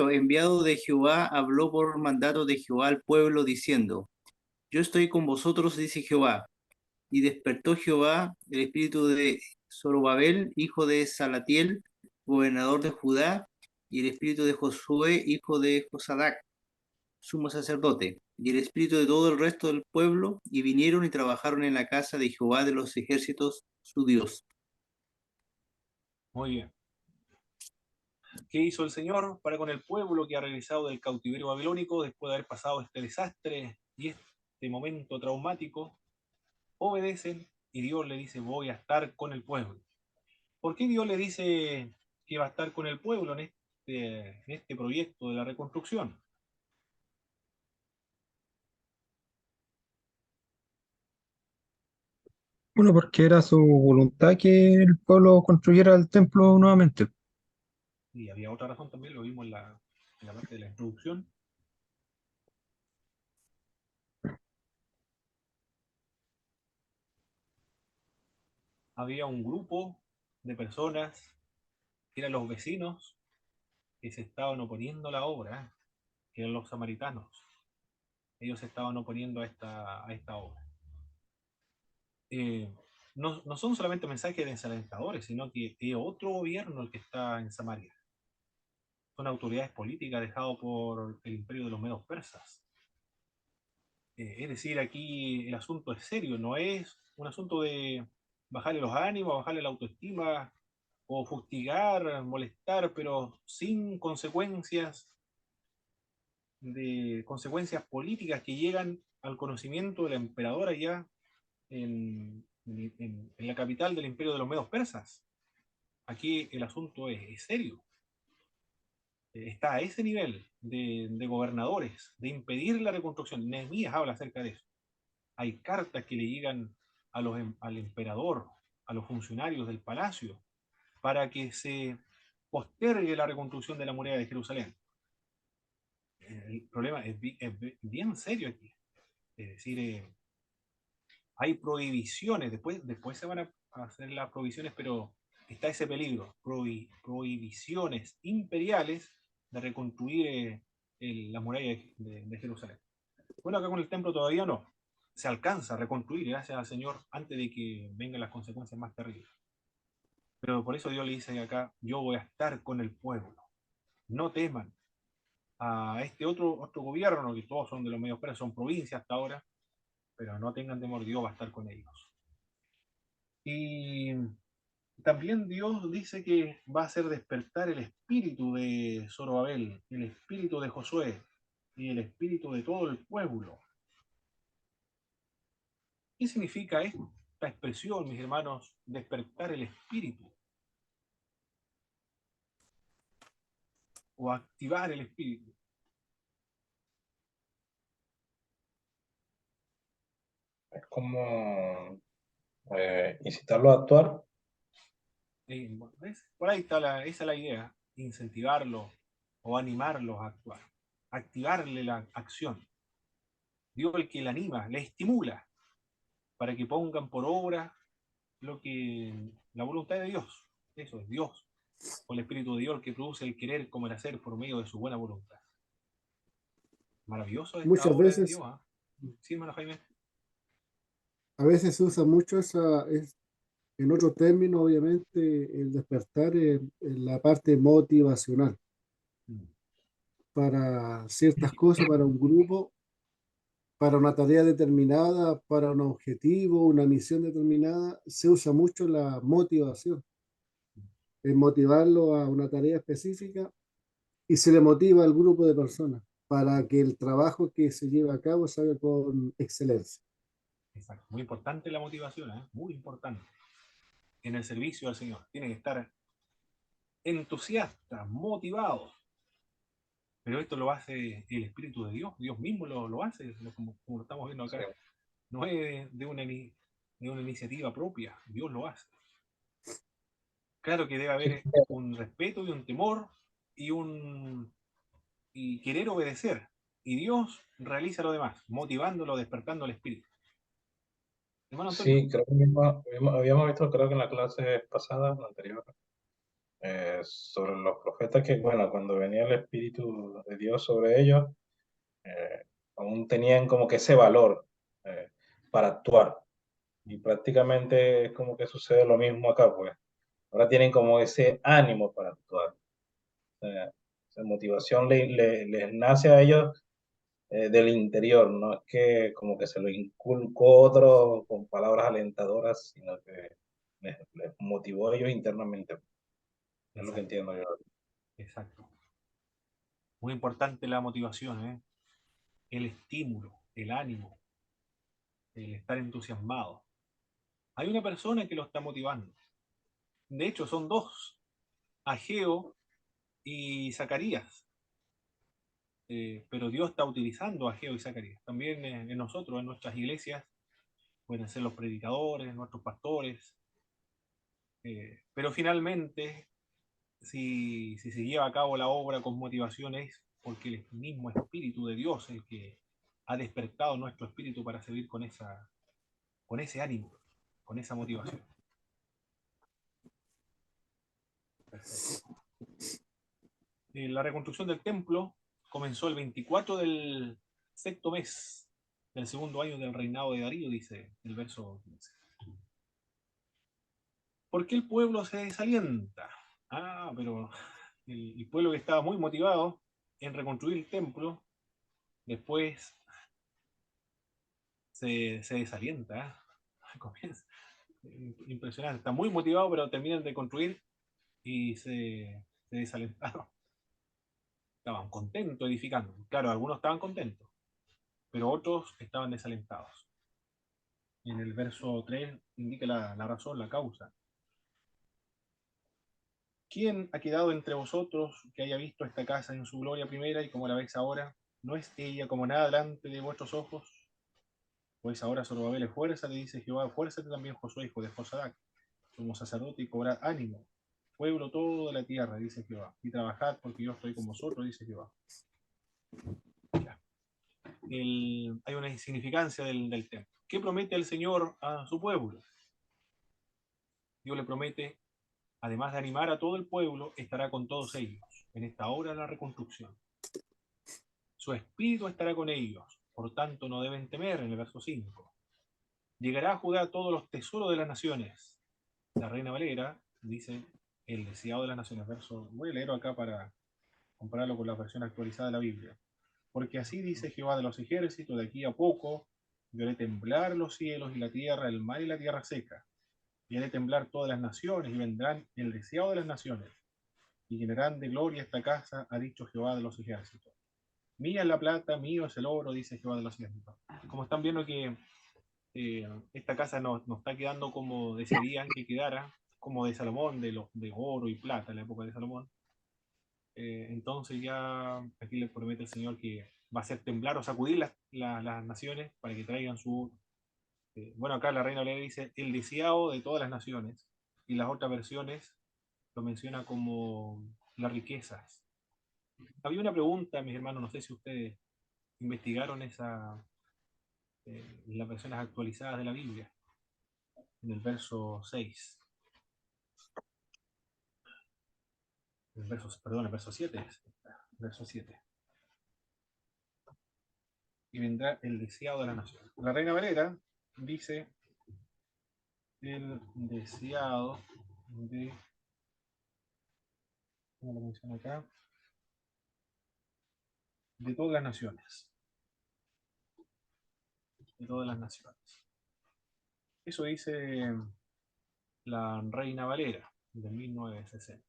enviado de Jehová, habló por mandato de Jehová al pueblo, diciendo: Yo estoy con vosotros, dice Jehová. Y despertó Jehová el espíritu de Zorobabel, hijo de Salatiel, gobernador de Judá, y el espíritu de Josué, hijo de Josadac, sumo sacerdote, y el espíritu de todo el resto del pueblo, y vinieron y trabajaron en la casa de Jehová de los ejércitos, su Dios. Muy bien. ¿Qué hizo el Señor para con el pueblo que ha regresado del cautiverio babilónico después de haber pasado este desastre y este momento traumático? Obedecen y Dios le dice: voy a estar con el pueblo. ¿Por qué Dios le dice que va a estar con el pueblo en este proyecto de la reconstrucción? Bueno, porque era su voluntad que el pueblo construyera el templo nuevamente. Y había otra razón también, lo vimos en la parte de la introducción. Había un grupo de personas que eran los vecinos que se estaban oponiendo a la obra, que eran los samaritanos. Ellos se estaban oponiendo a esta obra. No son solamente mensajes desalentadores, sino que es otro gobierno el que está en Samaria. Son autoridades políticas dejadas por el imperio de los medos persas. Es decir, aquí el asunto es serio, no es un asunto de bajarle los ánimos, bajarle la autoestima o fustigar, molestar, pero sin consecuencias políticas que llegan al conocimiento del emperador allá en la capital del imperio de los medos persas. Aquí el asunto es serio. Está a ese nivel de gobernadores, de impedir la reconstrucción. Nehemías habla acerca de eso. Hay cartas que le llegan al emperador, a los funcionarios del palacio, para que se postergue la reconstrucción de la muralla de Jerusalén. El problema es bien serio aquí. Es decir, hay prohibiciones, después se van a hacer las prohibiciones, pero está ese peligro, prohibiciones imperiales de reconstruir la muralla de Jerusalén. Bueno, acá con el templo todavía no. Se alcanza a reconstruir, gracias al Señor, antes de que vengan las consecuencias más terribles. Pero por eso Dios le dice acá: yo voy a estar con el pueblo. No teman a este otro gobierno, que todos son de los medios presos, son provincias hasta ahora, pero no tengan temor, Dios va a estar con ellos. Y también Dios dice que va a hacer despertar el espíritu de Zorobabel, el espíritu de Josué y el espíritu de todo el pueblo. ¿Qué significa esta expresión, mis hermanos, despertar el espíritu o activar el espíritu? Es como incitarlo a actuar. Bueno, por ahí está esa es la idea, incentivarlos o animarlos a actuar, activarle la acción. Dios es el que le anima, le estimula para que pongan por obra lo que la voluntad de Dios. Eso es Dios, o el Espíritu de Dios, el que produce el querer como el hacer por medio de su buena voluntad. Maravilloso esta Muchas obra de veces, Dios, ¿eh? Sí, hermano Jaime. a veces se usa mucho en otro término, obviamente, el despertar en la parte motivacional Mm. para ciertas cosas, para un grupo, para una tarea determinada, para un objetivo, una misión determinada, se usa mucho la motivación, el motivarlo a una tarea específica y se le motiva al grupo de personas para que el trabajo que se lleva a cabo se haga con excelencia. Exacto. Muy importante la motivación, ¿eh? Muy importante. En el servicio al Señor. Tiene que estar entusiasta, motivado. Pero esto lo hace el Espíritu de Dios. Dios mismo lo hace, como lo estamos viendo Sí. acá. No es de una iniciativa propia. Dios lo hace. Claro que debe Sí, haber un respeto y un temor y y querer obedecer. Y Dios realiza lo demás, motivándolo, despertando el espíritu. Hermano Antonio. sí, creo que habíamos visto, creo que en la clase pasada, la anterior, sobre los profetas que, bueno, cuando venía el Espíritu de Dios sobre ellos, eh, aún tenían como que ese valor para actuar. Y prácticamente es como que sucede lo mismo acá, pues. Ahora tienen como ese ánimo para actuar. Esa motivación les nace a ellos del interior, no es que como que se lo inculcó otro con palabras alentadoras, sino que les motivó a ellos internamente. Es lo que Exacto, entiendo yo. exacto. Muy importante la motivación, ¿eh? El estímulo, el ánimo, el estar entusiasmado. Hay una persona que lo está motivando. De hecho, son dos, Ageo y Zacarías. Pero Dios está utilizando a Ageo y Zacarías. También en nosotros, en nuestras iglesias, pueden ser los predicadores, nuestros pastores. Pero finalmente, si se lleva a cabo la obra con motivación es porque el mismo Espíritu de Dios el que ha despertado nuestro espíritu para seguir con ese ánimo, con esa motivación. Perfecto. La reconstrucción del templo comenzó el 24 del sexto mes del segundo año del reinado de Darío, dice el verso 15. ¿Por qué el pueblo se desalienta? Ah, pero el pueblo que estaba muy motivado en reconstruir el templo, después se desalienta. ¿Eh? Comienza. Impresionante. Está muy motivado, pero terminan de construir y se desalentaron. Estaban contentos edificando. Claro, algunos estaban contentos, pero otros estaban desalentados. En el verso 3 indica la razón, la causa. ¿Quién ha quedado entre vosotros que haya visto esta casa en su gloria primera y como la veis ahora? ¿No es ella como nada delante de vuestros ojos? Pues ahora Zorobabel, esfuérzate, dice Jehová, esfuérzate también Josué, hijo de Josadac, como sacerdote y cobrad ánimo. Pueblo todo de la tierra, dice Jehová, y trabajad porque yo estoy con vosotros, dice Jehová. Ya. Hay una insignificancia del templo. ¿Qué promete el Señor a su pueblo? Dios le promete, además de animar a todo el pueblo, estará con todos ellos en esta obra de la reconstrucción. Su espíritu estará con ellos, por tanto no deben temer, en el verso 5. Llegará a Judá todos los tesoros de las naciones. La Reina Valera dice el deseado de las naciones. Verso, voy a leerlo acá para compararlo con la versión actualizada de la Biblia. Porque así dice Jehová de los ejércitos, de aquí a poco yo haré temblar los cielos y la tierra, el mar y la tierra seca. Y haré temblar todas las naciones y vendrán el deseado de las naciones. Y llenarán de gloria esta casa, ha dicho Jehová de los ejércitos. Mía es la plata, mío es el oro, dice Jehová de los ejércitos. Como están viendo que esta casa no está quedando como desearían que quedara, como de Salomón, de oro y plata en la época de Salomón. Entonces ya aquí le promete el Señor que va a hacer temblar o sacudir las naciones para que traigan su... bueno, acá la reina le dice el deseado de todas las naciones. y las otras versiones lo menciona como las riquezas. Había una pregunta, mis hermanos, no sé si ustedes investigaron las versiones actualizadas de la Biblia, en el verso 6. El verso 7 es. Verso 7. Y vendrá el deseado de la nación. La Reina Valera dice el deseado de, ¿cómo lo menciona acá? De todas las naciones. De todas las naciones. Eso dice la Reina Valera de 1960.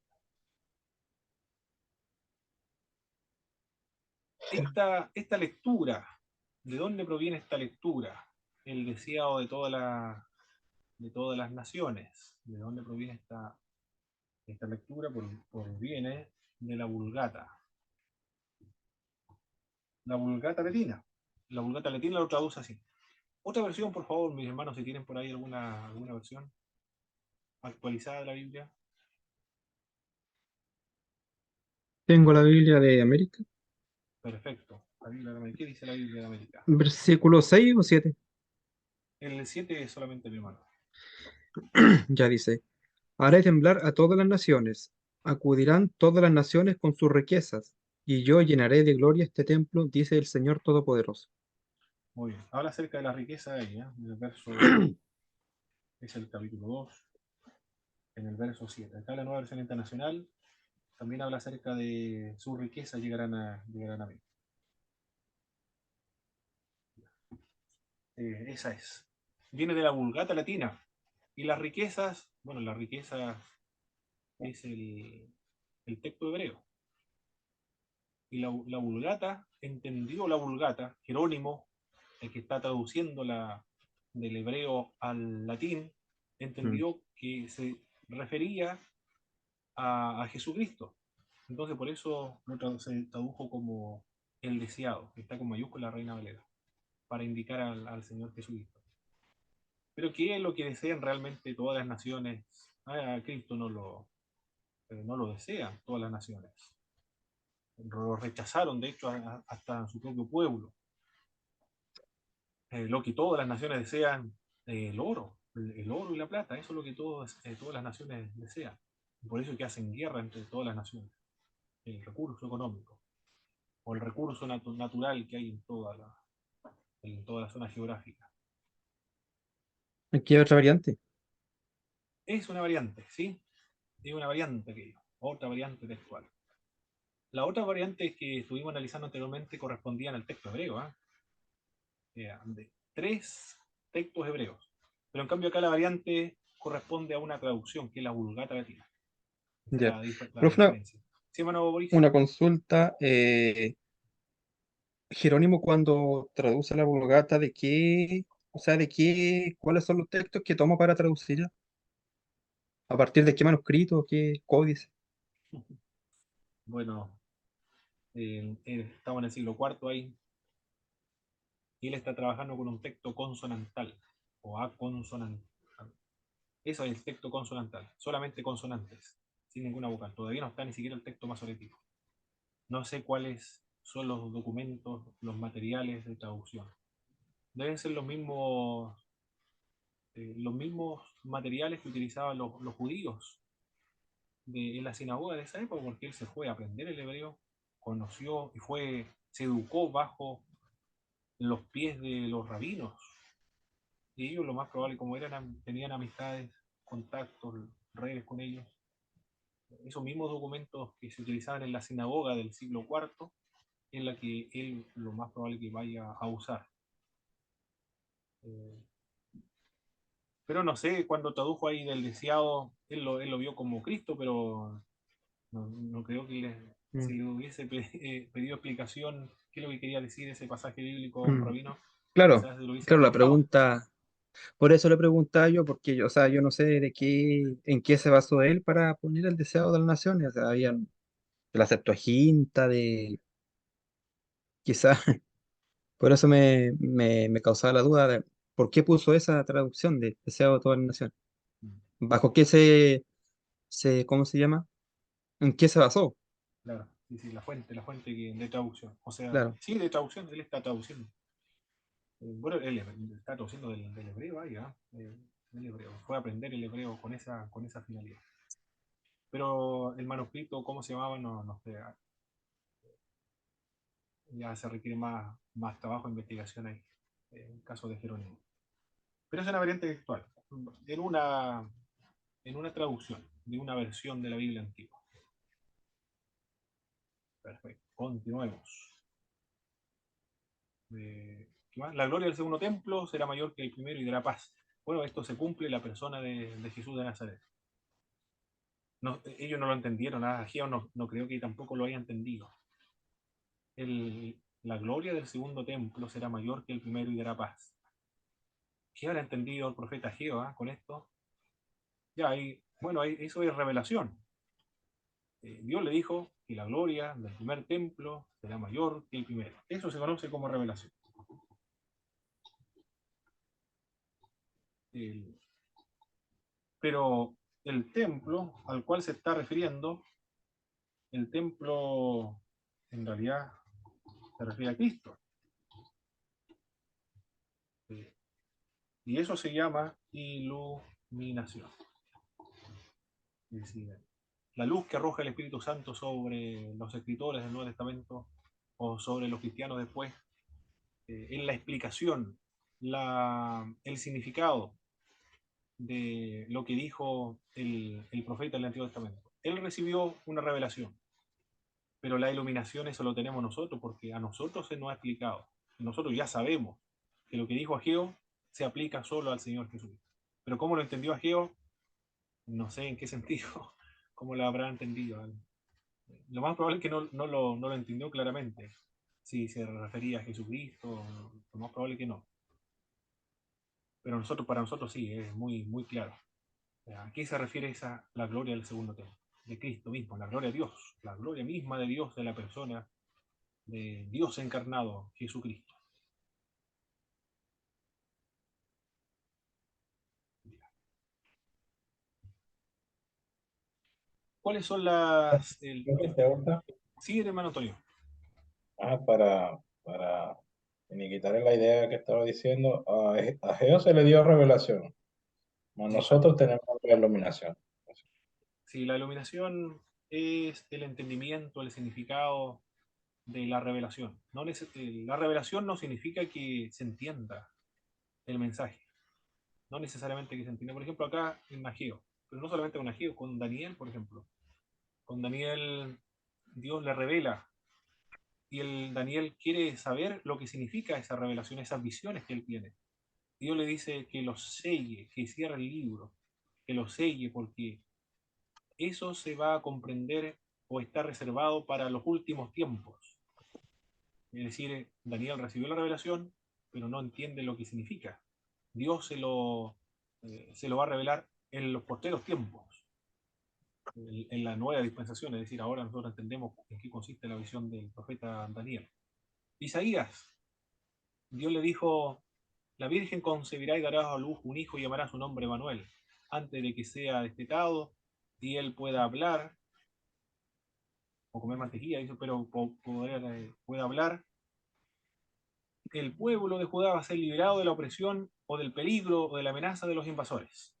Esta lectura, ¿de dónde proviene esta lectura? El deseado de todas las naciones. ¿De dónde proviene esta lectura? Proviene de la Vulgata. La Vulgata Latina. La Vulgata Latina lo traduce así. Otra versión, por favor, mis hermanos, si tienen por ahí alguna versión actualizada de la Biblia. Tengo la Biblia de América, Perfecto. La Biblia de América. ¿Qué dice la Biblia de América? versículo 6 o 7. El 7 es solamente, mi hermano. Ya dice, haré temblar a todas las naciones, acudirán todas las naciones con sus riquezas, y yo llenaré de gloria este templo, dice el Señor Todopoderoso. Muy bien. Habla acerca de la riqueza de ella, en el verso, es el capítulo 2, en el verso 7. Acá la nueva versión internacional también habla acerca de su riqueza llegarán a mí. Esa es. Viene de la Vulgata Latina. Y las riquezas, bueno, la riqueza es el texto hebreo. Y la Vulgata, entendió la Vulgata, Jerónimo, el que está traduciendo del hebreo al latín, Mm. entendió que se refería a Jesucristo. Entonces por eso se tradujo como el deseado, que está con mayúscula Reina Valera, para indicar al Señor Jesucristo. Pero ¿qué es lo que desean realmente todas las naciones? A Cristo no lo desean todas las naciones. Lo rechazaron, de hecho, hasta su propio pueblo. Lo que todas las naciones desean, el oro, el oro y la plata, eso es lo que todas las naciones desean. Por eso es que hacen guerra entre todas las naciones. El recurso económico o el recurso natural que hay en toda la zona geográfica. Aquí hay otra variante. Es una variante, ¿sí? Es una variante aquello, otra variante textual. La otra variante que estuvimos analizando anteriormente correspondían al texto hebreo, ¿eh? De 3 textos hebreos. Pero en cambio acá la variante corresponde a una traducción, que es la Vulgata Latina. Esa es Ya. la Profe, diferencia. ¿Sí, hermano Boris? una consulta. Jerónimo cuando traduce la Vulgata, ¿de qué, o sea, cuáles son los textos que toma para traducirla? ¿A partir de qué manuscrito, qué códice? Bueno, estamos en el siglo IV ahí, y él está trabajando con un texto consonantal, o aconsonantal. Eso es el texto consonantal, solamente consonantes, sin ninguna vocal. Todavía no está ni siquiera el texto masorético. No sé cuáles son los documentos, los materiales de traducción. Deben ser los mismos materiales que utilizaban los judíos en la sinagoga de esa época, porque él se fue a aprender el hebreo, conoció y se educó bajo los pies de los rabinos. Y ellos, lo más probable, como tenían amistades, contactos, redes con ellos, esos mismos documentos que se utilizaban en la sinagoga del siglo IV, en la que él lo más probable que vaya a usar. Eh, pero no sé, cuando tradujo ahí del deseado, él lo vio como Cristo, pero no creo que si Mm, le hubiese pedido explicación qué es lo que quería decir ese pasaje bíblico a un mm. rabino, Claro, quizás se lo hubiese claro, la explicado. pregunta, por eso le preguntaba yo, porque yo, o sea, yo no sé en qué se basó él para poner el deseado de las naciones. O sea, había la Septuaginta quizás, por eso me causaba la duda de por qué puso esa traducción de deseado de todas las naciones. ¿Bajo qué ¿cómo se llama? ¿En qué se basó? Claro, sí, sí, la fuente de traducción. O sea, Claro. sí, de traducción, él está traduciendo. Bueno, él está traduciendo del hebreo ahí, ¿ah? Del hebreo. Fue a aprender el hebreo con esa finalidad. Pero el manuscrito, ¿cómo se llamaba? No sé. Ya se requiere más trabajo e investigación ahí, en el caso de Jerónimo. Pero es una variante textual, en en una traducción de una versión de la Biblia antigua. Perfecto, continuemos. ¿Qué más? La gloria del segundo templo será mayor que el primero y dará paz. Bueno, esto se cumple en la persona de Jesús de Nazaret. No, ellos no lo entendieron, Ageo no creo que tampoco lo haya entendido. La gloria del segundo templo será mayor que el primero y dará paz. ¿Qué habrá entendido el profeta Ageo con esto? Ya, bueno, eso es revelación. Dios le dijo que la gloria del primer templo será mayor que el primero. Eso se conoce como revelación. El- pero el templo al cual se está refiriendo, el templo en realidad se refiere a Cristo. Eh, y eso se llama iluminación. Es decir, la luz que arroja el Espíritu Santo sobre los escritores del Nuevo Testamento o sobre los cristianos después, en la explicación, el significado de lo que dijo el profeta del Antiguo Testamento. Él recibió una revelación, pero la iluminación eso lo tenemos nosotros, porque a nosotros se nos ha explicado. Nosotros ya sabemos que lo que dijo Ageo se aplica solo al Señor Jesús. Pero cómo lo entendió Ageo, no sé en qué sentido, cómo lo habrá entendido. Lo más probable es que no lo entendió claramente. Si se refería a Jesucristo, lo más probable es que no. Pero para nosotros sí, es muy claro. ¿A qué se refiere la gloria del segundo templo? De Cristo mismo, la gloria de Dios, la gloria misma de Dios de la persona de Dios encarnado, Jesucristo. ¿Cuáles son Pregunta. Sí, hermano Antonio. Para quitarle la idea que estaba diciendo, a Geo se le dio revelación, Exacto. nosotros tenemos la iluminación. Sí, la iluminación es el entendimiento, el significado de la revelación. La revelación no significa que se entienda el mensaje, no necesariamente que se entienda. Por ejemplo, acá en Ageo, pero no solamente con Ageo, con Daniel, por ejemplo. Con Daniel, Dios le revela y el Daniel quiere saber lo que significa esa revelación, esas visiones que él tiene. Dios le dice que lo selle, que cierre el libro, que lo selle, porque eso se va a comprender o está reservado para los últimos tiempos. Es decir, Daniel recibió la revelación, pero no entiende lo que significa. Dios se lo va a revelar en los posteros tiempos, en la nueva dispensación, es decir, ahora nosotros entendemos en qué consiste la visión del profeta Daniel. Isaías, Dios le dijo, la Virgen concebirá y dará a luz un hijo y llamará su nombre Manuel, antes de que sea destetado y él pueda hablar, o comer mantequilla, pero pueda hablar, el pueblo de Judá va a ser liberado de la opresión o del peligro o de la amenaza de los invasores.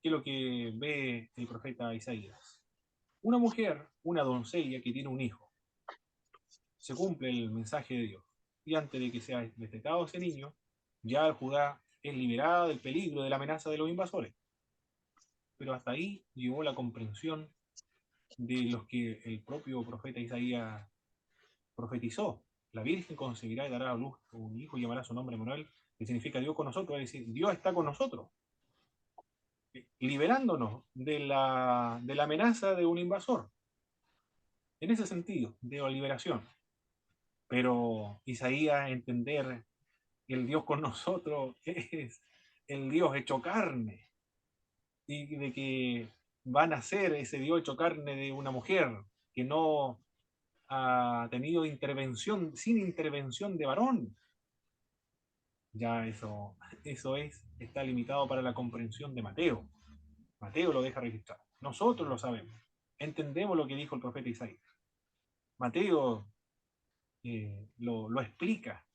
¿Qué es lo que ve el profeta Isaías? Una mujer, una doncella que tiene un hijo, se cumple el mensaje de Dios. Y antes de que sea destetado ese niño, ya el Judá es liberada del peligro, de la amenaza de los invasores. Pero hasta ahí llegó la comprensión de los que el propio profeta Isaías profetizó. La Virgen concebirá y dará a luz un hijo y llamará su nombre Manuel, que significa Dios con nosotros, es decir, Dios está con nosotros, liberándonos de la amenaza de un invasor. En ese sentido, de la liberación. Pero Isaías entender que el Dios con nosotros es el Dios hecho carne y de que va a nacer ese Dios hecho carne de una mujer que no ha tenido intervención, sin intervención de varón. Ya eso está limitado para la comprensión de Mateo. Mateo lo deja registrado. Nosotros lo sabemos. Entendemos lo que dijo el profeta Isaías. Mateo lo explica.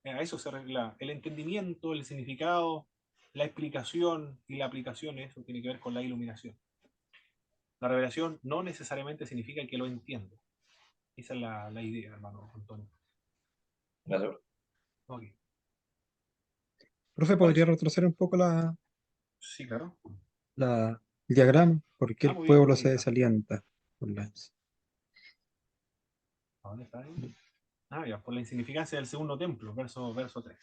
A eso se arregla el entendimiento, el significado, la explicación y la aplicación. Eso tiene que ver con la iluminación. La revelación no necesariamente significa que lo entienda. Esa es la idea, hermano Antonio. Gracias. Ok. Profe, ¿podría retroceder un poco Sí, claro. el diagrama? ¿Por qué el Muy bien, pueblo se Mónica. desalienta? ¿A dónde está ahí? Ya, por la insignificancia del segundo templo, verso 3.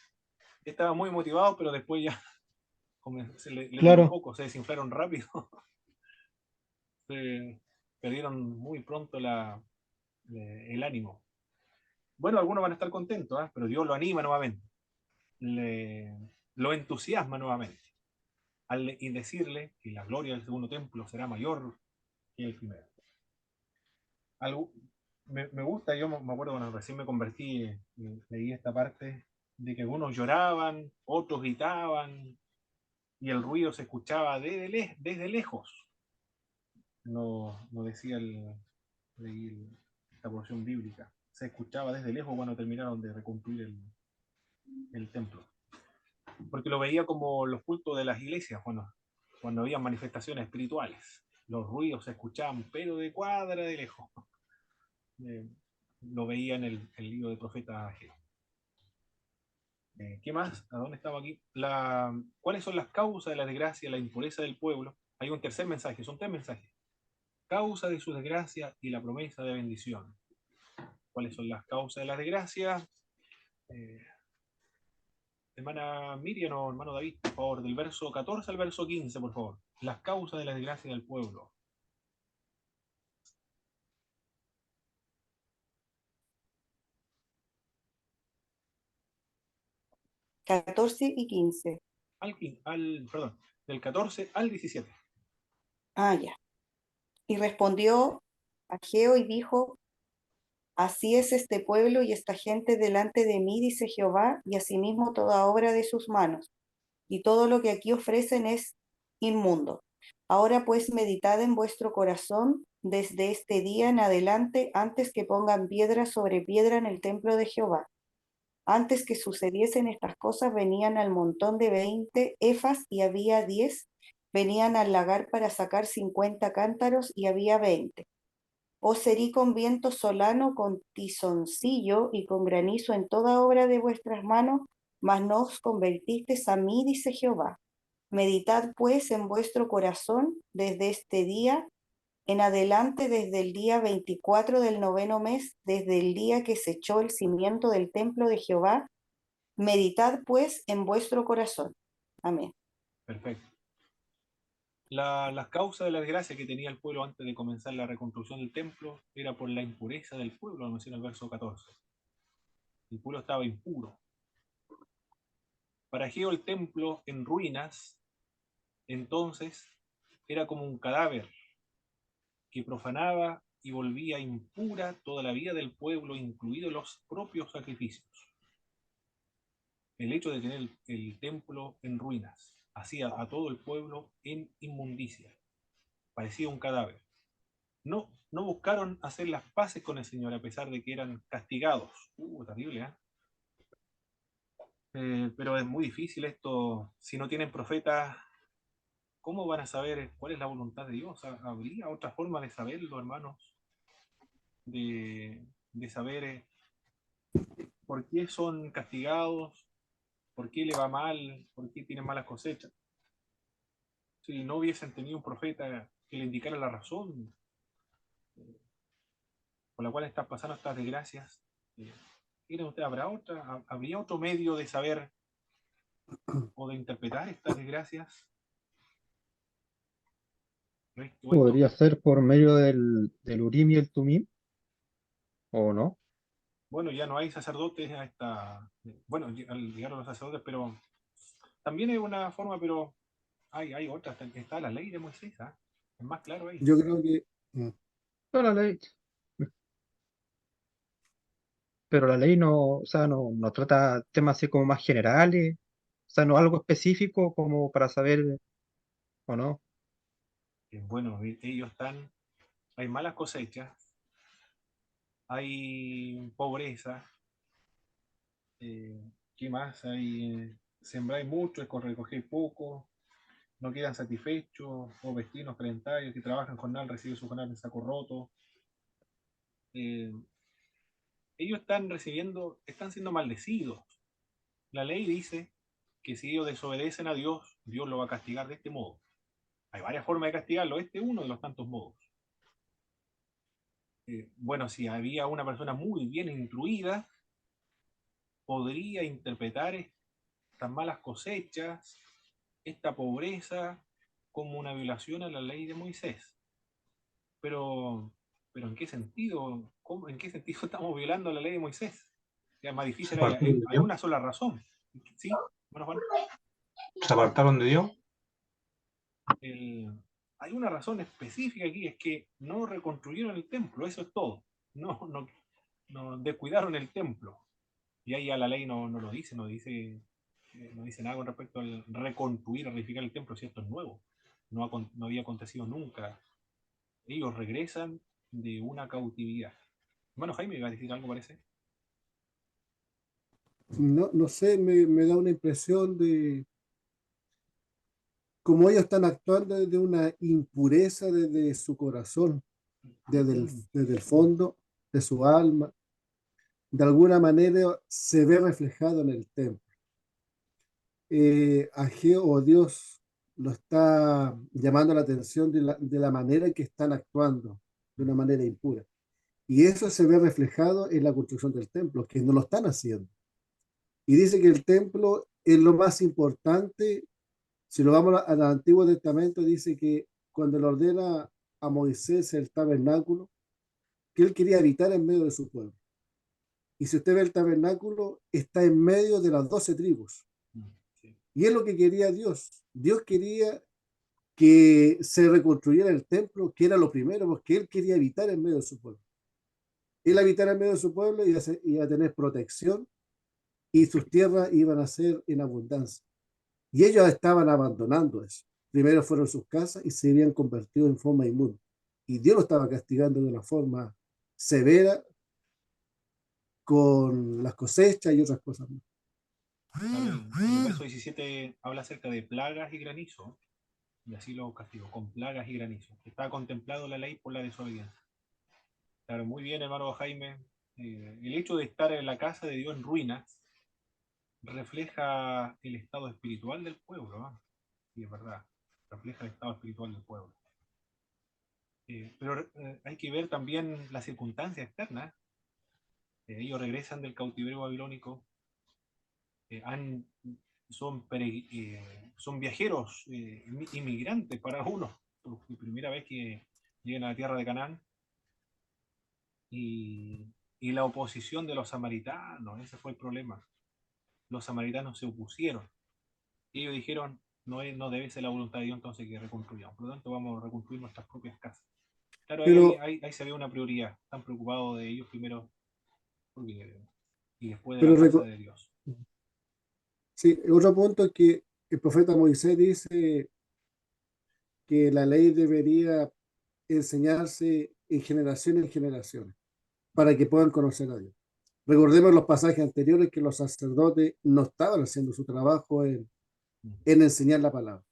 Estaba muy motivado, pero después ya le duró Claro, poco, se desinflaron rápido. Se perdieron muy pronto el ánimo. Bueno, algunos van a estar contentos, pero Dios lo anima nuevamente. Lo entusiasma nuevamente. Y decirle que la gloria del segundo templo será mayor que el primero. Algo, me gusta, yo me acuerdo cuando recién me convertí, leí esta parte, de que algunos lloraban, otros gritaban, y el ruido se escuchaba desde lejos. No decía esta porción bíblica. Se escuchaba desde lejos cuando terminaron de reconstruir el templo. Porque lo veía como los cultos de las iglesias, cuando había manifestaciones espirituales. Los ruidos se escuchaban, pero de cuadra de lejos. Lo veía en el libro del profeta Ageo. ¿Qué más? ¿A dónde estaba aquí? ¿Cuáles son las causas de la desgracia y la impureza del pueblo? Hay un tercer mensaje, son 3 mensajes. Causa de su desgracia y la promesa de bendición. ¿Cuáles son las causas de la desgracia? Hermana Miriam o hermano David, por favor, del verso 14 al verso 15, por favor. Las causas de la desgracia del pueblo. 14 y 15. Perdón, del 14 al 17. Ya. Y respondió Ageo y dijo: Así es este pueblo y esta gente delante de mí, dice Jehová, y asimismo toda obra de sus manos, y todo lo que aquí ofrecen es inmundo. Ahora pues meditad en vuestro corazón desde este día en adelante, antes que pongan piedra sobre piedra en el templo de Jehová. Antes que sucediesen estas cosas, venían al montón de 20 efas y había 10, venían al lagar para sacar 50 cántaros y había 20. Os herí con viento solano, con tizoncillo y con granizo en toda obra de vuestras manos, mas no os convertisteis a mí, dice Jehová. Meditad pues en vuestro corazón desde este día en adelante, desde el día 24 del 9º mes, desde el día que se echó el cimiento del templo de Jehová. Meditad pues en vuestro corazón. Amén. Perfecto. Las causas de la desgracia que tenía el pueblo antes de comenzar la reconstrucción del templo era por la impureza del pueblo, lo menciona el verso 14. El pueblo estaba impuro. Para Ageo el templo en ruinas, entonces, era como un cadáver que profanaba y volvía impura toda la vida del pueblo, incluidos los propios sacrificios. El hecho de tener el templo en ruinas hacía a todo el pueblo en inmundicia. Parecía un cadáver. No buscaron hacer las paces con el Señor a pesar de que eran castigados. Terrible, ¿eh? Pero es muy difícil esto. Si no tienen profetas, ¿cómo van a saber cuál es la voluntad de Dios? ¿Habría otra forma de saberlo, hermanos? De saber por qué son castigados, por qué le va mal, por qué tienen malas cosechas. Si no hubiesen tenido un profeta que le indicara la razón por la cual están pasando estas desgracias, ¿habría otro medio de saber o de interpretar estas desgracias? podría ser por medio del Urim y el Tumim, ¿o no? Bueno, ya no hay sacerdotes bueno, llegaron los sacerdotes, pero también hay una forma, pero hay otra, está la ley de Moisés, ¿eh? Es más claro ahí. Yo creo que Pero la ley no, o sea, no trata temas así como más generales, o sea, no algo específico como para saber, ¿o no? Bueno, hay malas cosechas, hay pobreza, ¿qué más? Sembráis mucho, recoger poco, no quedan satisfechos, o vecinos calentarios que trabajan con jornal, reciben su jornal en saco roto. Eh, Ellos están siendo maldecidos. La ley dice que si ellos desobedecen a Dios, Dios lo va a castigar de este modo. Hay varias formas de castigarlo, este es uno de los tantos modos. Bueno, si había una persona muy bien instruida, podría interpretar estas malas cosechas, esta pobreza, como una violación a la ley de Moisés. Pero, ¿en qué sentido? ¿En qué sentido estamos violando la ley de Moisés? Es más ¿Se difícil, apartaron de hay Dios? una sola razón. ¿Sí? Bueno, Juan. ¿Se apartaron de Dios? Hay una razón específica aquí, es que no reconstruyeron el templo, eso es todo. No descuidaron el templo. Y ahí ya la ley no lo dice, no dice nada con respecto al reconstruir, reedificar el templo, si esto es nuevo. No había acontecido nunca. Ellos regresan de una cautividad. Bueno, Jaime, ¿iba a decir algo, parece? No, no sé, me da una impresión de cómo ellos están actuando desde una impureza desde su corazón, desde el fondo de su alma. De alguna manera se ve reflejado en el templo. Ageo o Dios lo está llamando la atención de la manera en que están actuando, de una manera impura. Y eso se ve reflejado en la construcción del templo, que no lo están haciendo. Y dice que el templo es lo más importante. Si lo vamos al Antiguo Testamento, dice que cuando le ordena a Moisés el tabernáculo, que él quería habitar en medio de su pueblo. Y si usted ve el tabernáculo, está en medio de las 12 tribus. Sí. Y es lo que quería Dios. Dios quería que se reconstruyera el templo, que era lo primero, porque él quería habitar en medio de su pueblo. Él habitar en medio de su pueblo iba a tener protección y sus tierras iban a ser en abundancia. Y ellos estaban abandonando eso. Primero fueron sus casas y se habían convertido en forma inmunda. Y Dios lo estaba castigando de una forma severa con las cosechas y otras cosas más. El verso 17 habla acerca de plagas y granizo, y así lo castigó, con plagas y granizo. Está contemplado la ley por la desobediencia. Claro, muy bien, hermano Jaime. El hecho de estar en la casa de Dios en ruinas refleja el estado espiritual del pueblo, ¿no? Sí, es verdad, refleja el estado espiritual del pueblo. Pero hay que ver también las circunstancias externas. Ellos regresan del cautiverio babilónico, han, son viajeros, inmigrantes para algunos, por primera vez que llegan a la tierra de Canaán, y la oposición de los samaritanos, ese fue el problema. Los samaritanos se opusieron. Y ellos dijeron, no debe ser la voluntad de Dios, entonces que reconstruyamos. Por lo tanto, vamos a reconstruir nuestras propias casas. Claro, Pero, ahí se ve una prioridad. Están preocupados de ellos primero y después de la pero casa de Dios. sí, otro punto es que el profeta Moisés dice que la ley debería enseñarse en generaciones, para que puedan conocer a Dios. Recordemos los pasajes anteriores que los sacerdotes no estaban haciendo su trabajo en enseñar la palabra.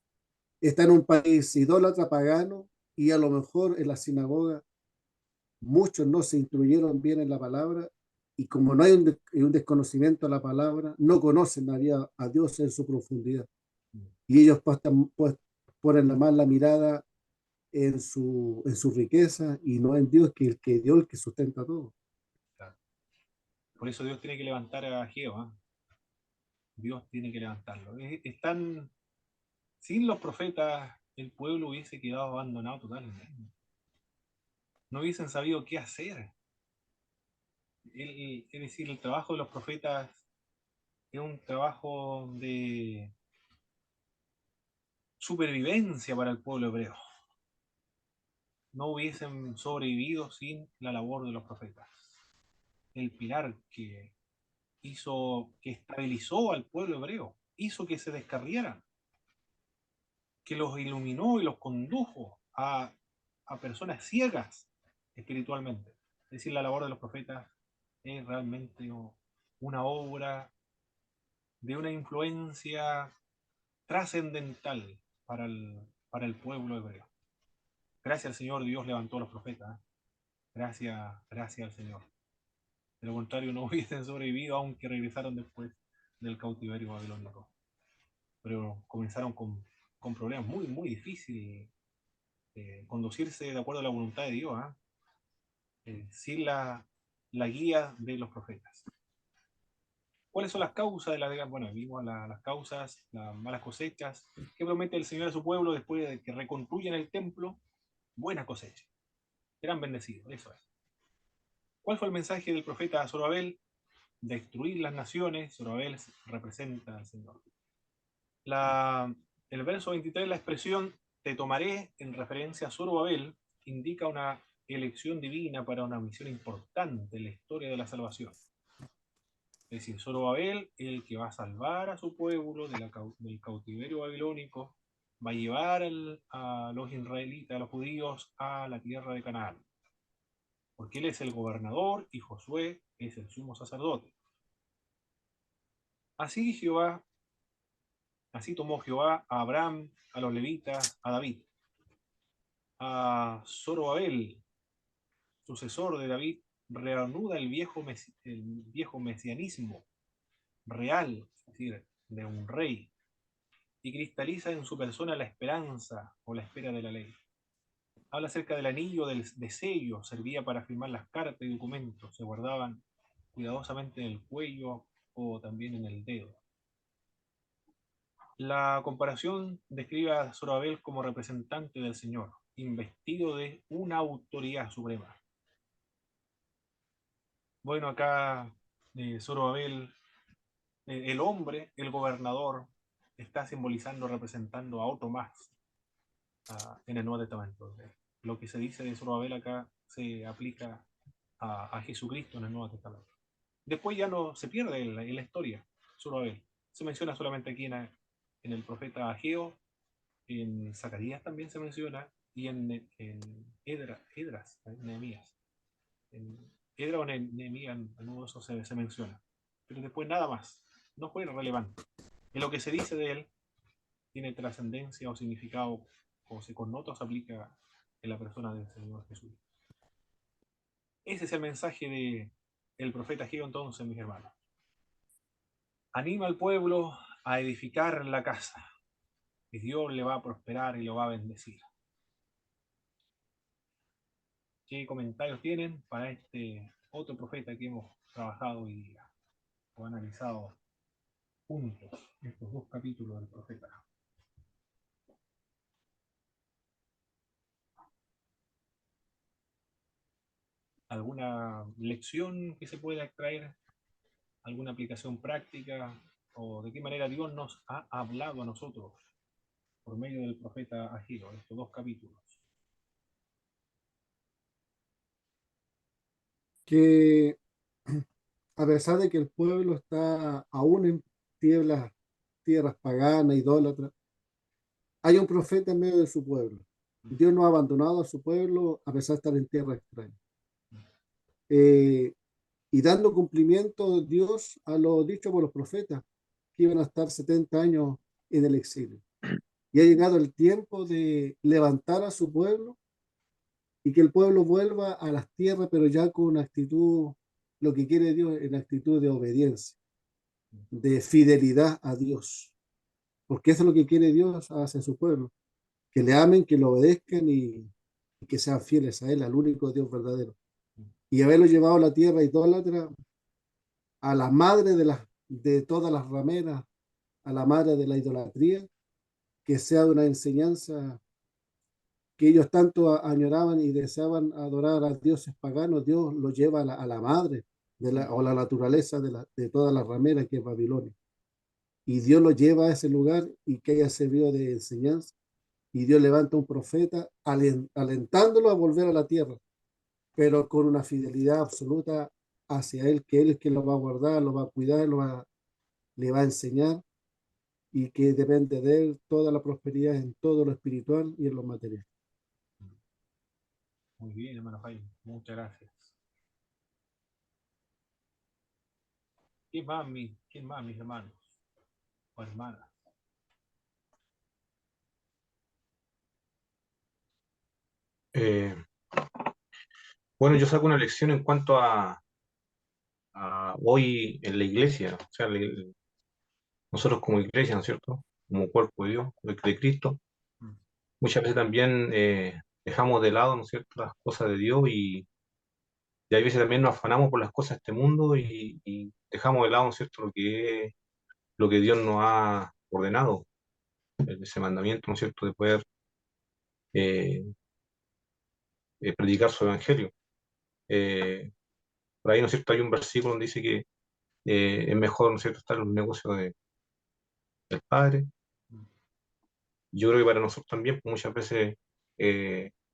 Está en un país idólatra, pagano, y a lo mejor en la sinagoga muchos no se instruyeron bien en la palabra, y como no hay un desconocimiento de la palabra, no conocen a Dios en su profundidad. Y ellos ponen más la mirada en su riqueza y no en Dios, que Dios el que sustenta todo. Claro. Por eso Dios tiene que levantar a Jehová. Dios tiene que levantarlo. Están, sin los profetas, el pueblo hubiese quedado abandonado totalmente. No hubiesen sabido qué hacer. Es decir, el trabajo de los profetas es un trabajo de supervivencia para el pueblo hebreo. No hubiesen sobrevivido sin la labor de los profetas. El pilar que estabilizó al pueblo hebreo, hizo que se descarriaran, que los iluminó y los condujo a, a personas ciegas espiritualmente. Es decir, la labor de los profetas es realmente una obra de una influencia trascendental para el pueblo hebreo. Gracias al Señor, Dios levantó a los profetas. Gracias al Señor. De lo contrario, no hubiesen sobrevivido, aunque regresaron después del cautiverio babilónico. Pero comenzaron con problemas muy, muy difíciles. Conducirse de acuerdo a la voluntad de Dios, sin la guía de los profetas. ¿Cuáles son las causas de la guerra? Bueno, vimos las causas, las malas cosechas. ¿Qué promete el Señor a su pueblo después de que reconstruyan el templo? Buena cosecha. Serán bendecidos, eso es. ¿Cuál fue el mensaje del profeta a Zorobabel? Destruir las naciones. Zorobabel representa al Señor. El verso 23, la expresión te tomaré, en referencia a Zorobabel, indica una elección divina para una misión importante en la historia de la salvación. Es decir, Zorobabel, el que va a salvar a su pueblo del cautiverio babilónico, va a llevar a los israelitas, a los judíos, a la tierra de Canaán. Porque él es el gobernador y Josué es el sumo sacerdote. Así tomó Jehová a Abraham, a los levitas, a David. A Zorobabel, sucesor de David, reanuda el viejo mesianismo real, es decir, de un rey, y cristaliza en su persona la esperanza o la espera de la ley. Habla acerca del anillo de sello, servía para firmar las cartas y documentos, se guardaban cuidadosamente en el cuello o también en el dedo. La comparación describe a Zorobabel como representante del Señor, investido de una autoridad suprema. Bueno, acá Zorobabel, el hombre, el gobernador, está simbolizando, representando a otro más en el Nuevo Testamento. Lo que se dice de Zorobabel acá se aplica a Jesucristo en el Nuevo Testamento. Después ya no se pierde en la historia Zorobabel. Se menciona solamente aquí en el profeta Ageo, en Zacarías también se menciona, y en Edras, Nehemías. En Edra o Nehemías, en uno de esos se menciona. Pero después nada más. No fue relevante. En lo que se dice de él tiene trascendencia o significado, o se connota o se aplica en la persona del Señor Jesús. Ese es el mensaje del profeta Ageo, entonces, mis hermanos. Anima al pueblo a edificar la casa, y Dios le va a prosperar y lo va a bendecir. ¿Qué comentarios tienen para este otro profeta que hemos trabajado hoy día o analizado juntos estos dos capítulos del profeta? ¿Alguna lección que se pueda extraer? ¿Alguna aplicación práctica? ¿O de qué manera Dios nos ha hablado a nosotros por medio del profeta Ageo, estos dos capítulos? Que a pesar de que el pueblo está aún en tierras paganas, idólatras, hay un profeta en medio de su pueblo. Dios no ha abandonado a su pueblo a pesar de estar en tierra extraña. Y dando cumplimiento Dios a lo dicho por los profetas, que iban a estar 70 años en el exilio. Y ha llegado el tiempo de levantar a su pueblo y que el pueblo vuelva a las tierras, pero ya con una actitud, lo que quiere Dios, en actitud de obediencia, de fidelidad a Dios. Porque eso es lo que quiere Dios hacia su pueblo, que le amen, que lo obedezcan y que sean fieles a Él, al único Dios verdadero. Y haberlo llevado a la tierra idólatra, a la madre de todas las rameras, a la madre de la idolatría, que sea de una enseñanza que ellos tanto añoraban y deseaban adorar a dioses paganos. Dios lo lleva a la madre o la naturaleza de todas las rameras, que es Babilonia. Y Dios lo lleva a ese lugar y que ella sirvió de enseñanza. Y Dios levanta un profeta alentándolo a volver a la tierra, pero con una fidelidad absoluta hacia Él, que Él es quien lo va a guardar, lo va a cuidar, le va a enseñar, y que depende de Él toda la prosperidad en todo lo espiritual y en lo material. Muy bien, hermano Jaime. Muchas gracias. ¿Quién más, mis hermanos o hermanas? Eh, bueno, yo saco una lección en cuanto a hoy en la iglesia, o sea, nosotros como iglesia, ¿no es cierto? Como cuerpo de Dios, de Cristo, Mm. muchas veces también dejamos de lado, ¿no es cierto?, las cosas de Dios y hay veces también nos afanamos por las cosas de este mundo y dejamos de lado, ¿no es cierto?, lo que Dios nos ha ordenado, ese mandamiento, ¿no es cierto?, de poder eh, predicar su evangelio. Eh, por ahí, ¿no es cierto?, hay un versículo donde dice que es mejor, ¿no es cierto?, estar en los negocios del Padre. Yo creo que para nosotros también, pues, muchas veces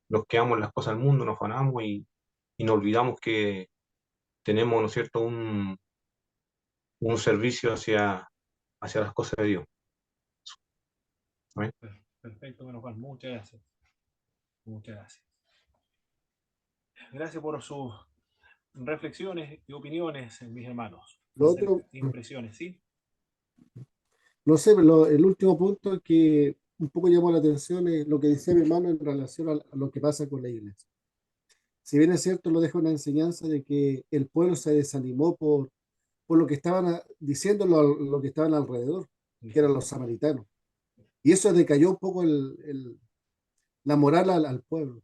nos quedamos en las cosas del mundo, nos afanamos y nos olvidamos que tenemos, ¿no es cierto?, un servicio hacia las cosas de Dios. ¿Amén? Perfecto, hermano Juan. Muchas gracias. Muchas gracias. Gracias por sus reflexiones y opiniones, mis hermanos. Lo otro, Impresiones, ¿sí? no sé, el último punto que un poco llamó la atención es lo que decía mi hermano en relación a lo que pasa con la iglesia. Si bien es cierto, lo deja una enseñanza de que el pueblo se desanimó por lo que estaban diciendo lo que estaban alrededor, que eran los samaritanos. Y eso decayó un poco la moral al pueblo.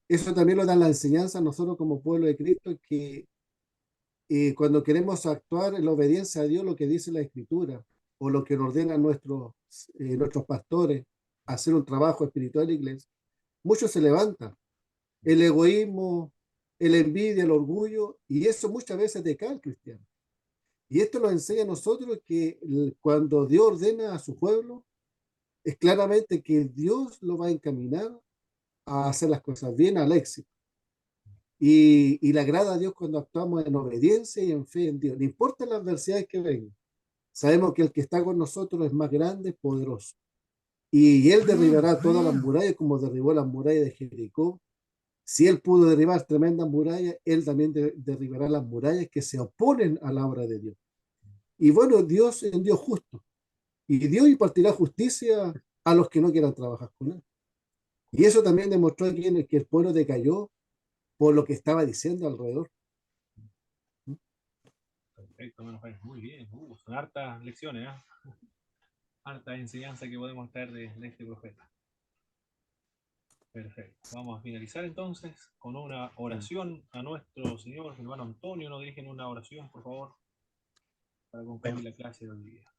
Eso también lo da la enseñanza a nosotros como pueblo de Cristo, que cuando queremos actuar en la obediencia a Dios, lo que dice la Escritura, o lo que nos ordenan nuestros pastores, hacer un trabajo espiritual en la iglesia, muchos se levantan. El egoísmo, el envidia, el orgullo, y eso muchas veces decae al cristiano. Y esto nos enseña a nosotros que cuando Dios ordena a su pueblo, es claramente que Dios lo va a encaminar a hacer las cosas bien, al éxito. Y le agrada a Dios cuando actuamos en obediencia y en fe en Dios. No importa las adversidades que vengan. Sabemos que el que está con nosotros es más grande, poderoso. Y Él derribará todas las murallas como derribó las murallas de Jericó. Si Él pudo derribar tremendas murallas, Él también derribará las murallas que se oponen a la obra de Dios. Y bueno, Dios es un Dios justo. Y Dios impartirá justicia a los que no quieran trabajar con Él. Y eso también demostró aquí en que el pueblo decayó por lo que estaba diciendo alrededor. Perfecto, hermano Jaime. Muy bien. Son hartas lecciones, ¿eh? Harta enseñanza que podemos extraer de este profeta. Perfecto. Vamos a finalizar entonces con una oración a nuestro Señor. Hermano Antonio, nos dirigen una oración, por favor, para concluir la clase de hoy día.